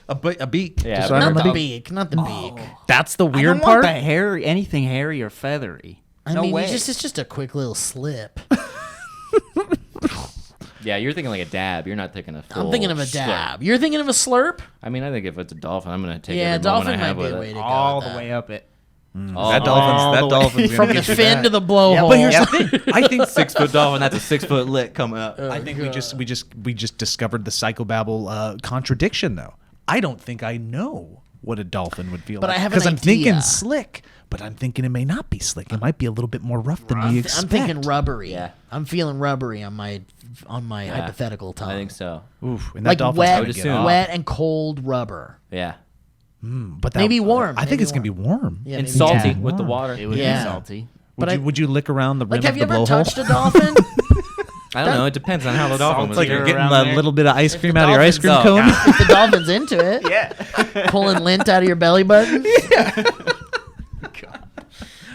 Speaker 1: A beak.
Speaker 3: Yeah,
Speaker 1: Just
Speaker 3: but-
Speaker 1: on
Speaker 2: Not
Speaker 1: the
Speaker 2: the
Speaker 1: beak.
Speaker 2: beak. Not the beak.
Speaker 1: That's the
Speaker 5: I
Speaker 1: weird
Speaker 5: don't want
Speaker 1: part.
Speaker 5: the hairy, anything hairy or feathery.
Speaker 2: I
Speaker 5: No
Speaker 2: mean,
Speaker 5: way.
Speaker 2: it's just a quick little slip.
Speaker 3: Yeah, you're thinking like a dab. You're not thinking a full
Speaker 2: I'm thinking of a
Speaker 3: slurp.
Speaker 2: dab. You're thinking of a slurp?
Speaker 3: I mean, I think if it's a dolphin, I'm gonna take
Speaker 2: Yeah,
Speaker 3: every moment
Speaker 2: dolphin
Speaker 3: I
Speaker 2: might
Speaker 3: have
Speaker 2: be
Speaker 3: with
Speaker 2: a way
Speaker 3: it.
Speaker 2: to go.
Speaker 5: all
Speaker 2: with
Speaker 5: the
Speaker 2: that.
Speaker 5: way up it.
Speaker 1: That dolphin's
Speaker 2: From
Speaker 1: gonna
Speaker 2: the
Speaker 1: get you
Speaker 2: fin
Speaker 1: back.
Speaker 2: to the blowhole.
Speaker 1: But here's the thing. I think
Speaker 3: 6 foot dolphin. That's a 6 foot lick coming up.
Speaker 1: I think we just discovered the psychobabble contradiction though. I don't think I know what a dolphin would feel
Speaker 2: But
Speaker 1: like.
Speaker 2: I have an
Speaker 1: I'm thinking
Speaker 2: idea.
Speaker 1: slick, but I'm thinking it may not be slick. It might be a little bit more rough than we expect.
Speaker 2: I'm thinking rubbery.
Speaker 3: Yeah.
Speaker 2: I'm feeling rubbery on my hypothetical tongue.
Speaker 3: I think so.
Speaker 1: Oof, and that
Speaker 2: Like
Speaker 1: dolphin's
Speaker 2: wet,
Speaker 1: gonna get off.
Speaker 2: wet and cold rubber.
Speaker 3: Yeah.
Speaker 1: But that,
Speaker 2: Maybe warm.
Speaker 1: I think
Speaker 2: maybe
Speaker 1: it's gonna be warm.
Speaker 2: Yeah,
Speaker 3: And
Speaker 2: maybe
Speaker 3: salty
Speaker 2: warm.
Speaker 3: with the water.
Speaker 5: It would
Speaker 2: Yeah.
Speaker 5: be salty.
Speaker 2: But
Speaker 1: Would you lick around the rim
Speaker 2: Like, have
Speaker 1: of
Speaker 2: you
Speaker 1: the
Speaker 2: ever
Speaker 1: blowhole?
Speaker 2: touched a dolphin?
Speaker 3: I don't know. It depends on how the dolphin was.
Speaker 1: It's like you're
Speaker 5: You're
Speaker 1: getting
Speaker 5: around
Speaker 1: a
Speaker 5: there.
Speaker 1: little bit of ice
Speaker 2: If
Speaker 1: cream
Speaker 2: the
Speaker 1: out of your ice
Speaker 2: dolphin's-
Speaker 1: cream cone.
Speaker 2: If the dolphin's into it,
Speaker 5: Yeah.
Speaker 2: pulling lint out of your belly button.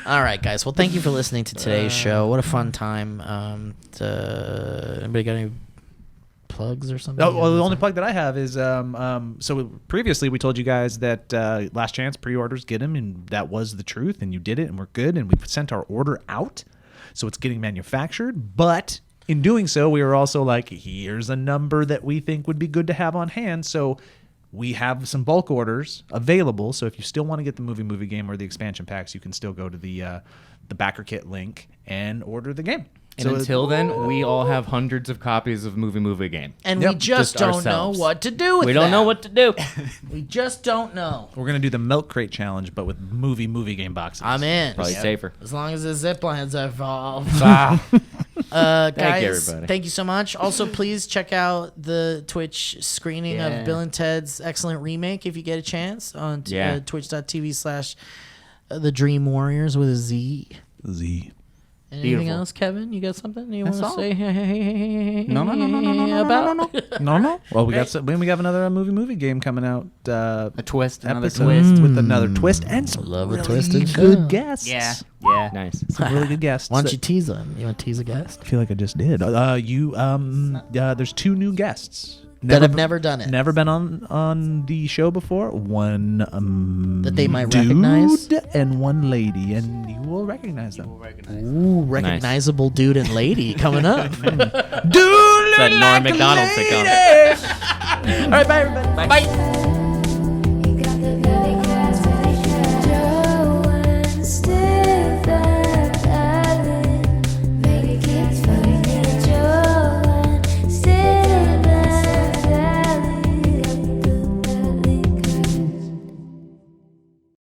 Speaker 2: All right, guys. Well, thank you for listening to today's show. What a fun time. Anybody got any plugs or something?
Speaker 1: Oh, well, the only plug that I have is so previously we told you guys that last chance pre-orders get them, and that was the truth, and you did it, and we're good, and we sent our order out, so it's getting manufactured. But in doing so, we were also like, here's a number that we think would be good to have on hand. So we have some bulk orders available. So if you still want to get the movie game or the expansion packs, you can still go to the backer kit link and order the game.
Speaker 3: And until then, we all have hundreds of copies of Movie Game.
Speaker 2: And we just don't
Speaker 3: ourselves.
Speaker 2: know what to do with
Speaker 3: We don't know what to do.
Speaker 2: We just don't know.
Speaker 1: We're going to do the milk crate challenge, but with movie game boxes.
Speaker 2: I'm in.
Speaker 3: Probably safer.
Speaker 2: As long as the zip lines are involved.
Speaker 3: Thank
Speaker 2: Guys,
Speaker 3: you, everybody.
Speaker 2: thank you so much. Also, please check out the Twitch screening of Bill and Ted's excellent remake if you get a chance on twitch.tv/The Dream Warriors with a Z.
Speaker 11: Z.
Speaker 2: Anything
Speaker 5: Beautiful.
Speaker 2: else, Kevin? You got something you want to
Speaker 5: all.
Speaker 2: say?
Speaker 5: No.
Speaker 2: About?
Speaker 1: No. Well, we got another movie game coming out.
Speaker 5: A twist, another
Speaker 1: episode
Speaker 5: twist.
Speaker 1: with another twist and some
Speaker 2: Love a
Speaker 1: really
Speaker 2: twisted
Speaker 1: good
Speaker 2: show.
Speaker 1: guests.
Speaker 5: Yeah.
Speaker 3: Nice.
Speaker 1: Some really good guests.
Speaker 2: Why don't you tease them? You want to tease a guest?
Speaker 1: I feel like I just did. There's 2 new guests
Speaker 2: That have never done it.
Speaker 1: Never been on the show before. One
Speaker 2: that they might
Speaker 1: dude
Speaker 2: recognize,
Speaker 1: and one lady, and you will recognize them.
Speaker 2: Ooh, recognizable dude and lady coming up.
Speaker 1: Dude,
Speaker 3: That Norm Macdonald sitcom.
Speaker 2: All right, bye everybody. Bye.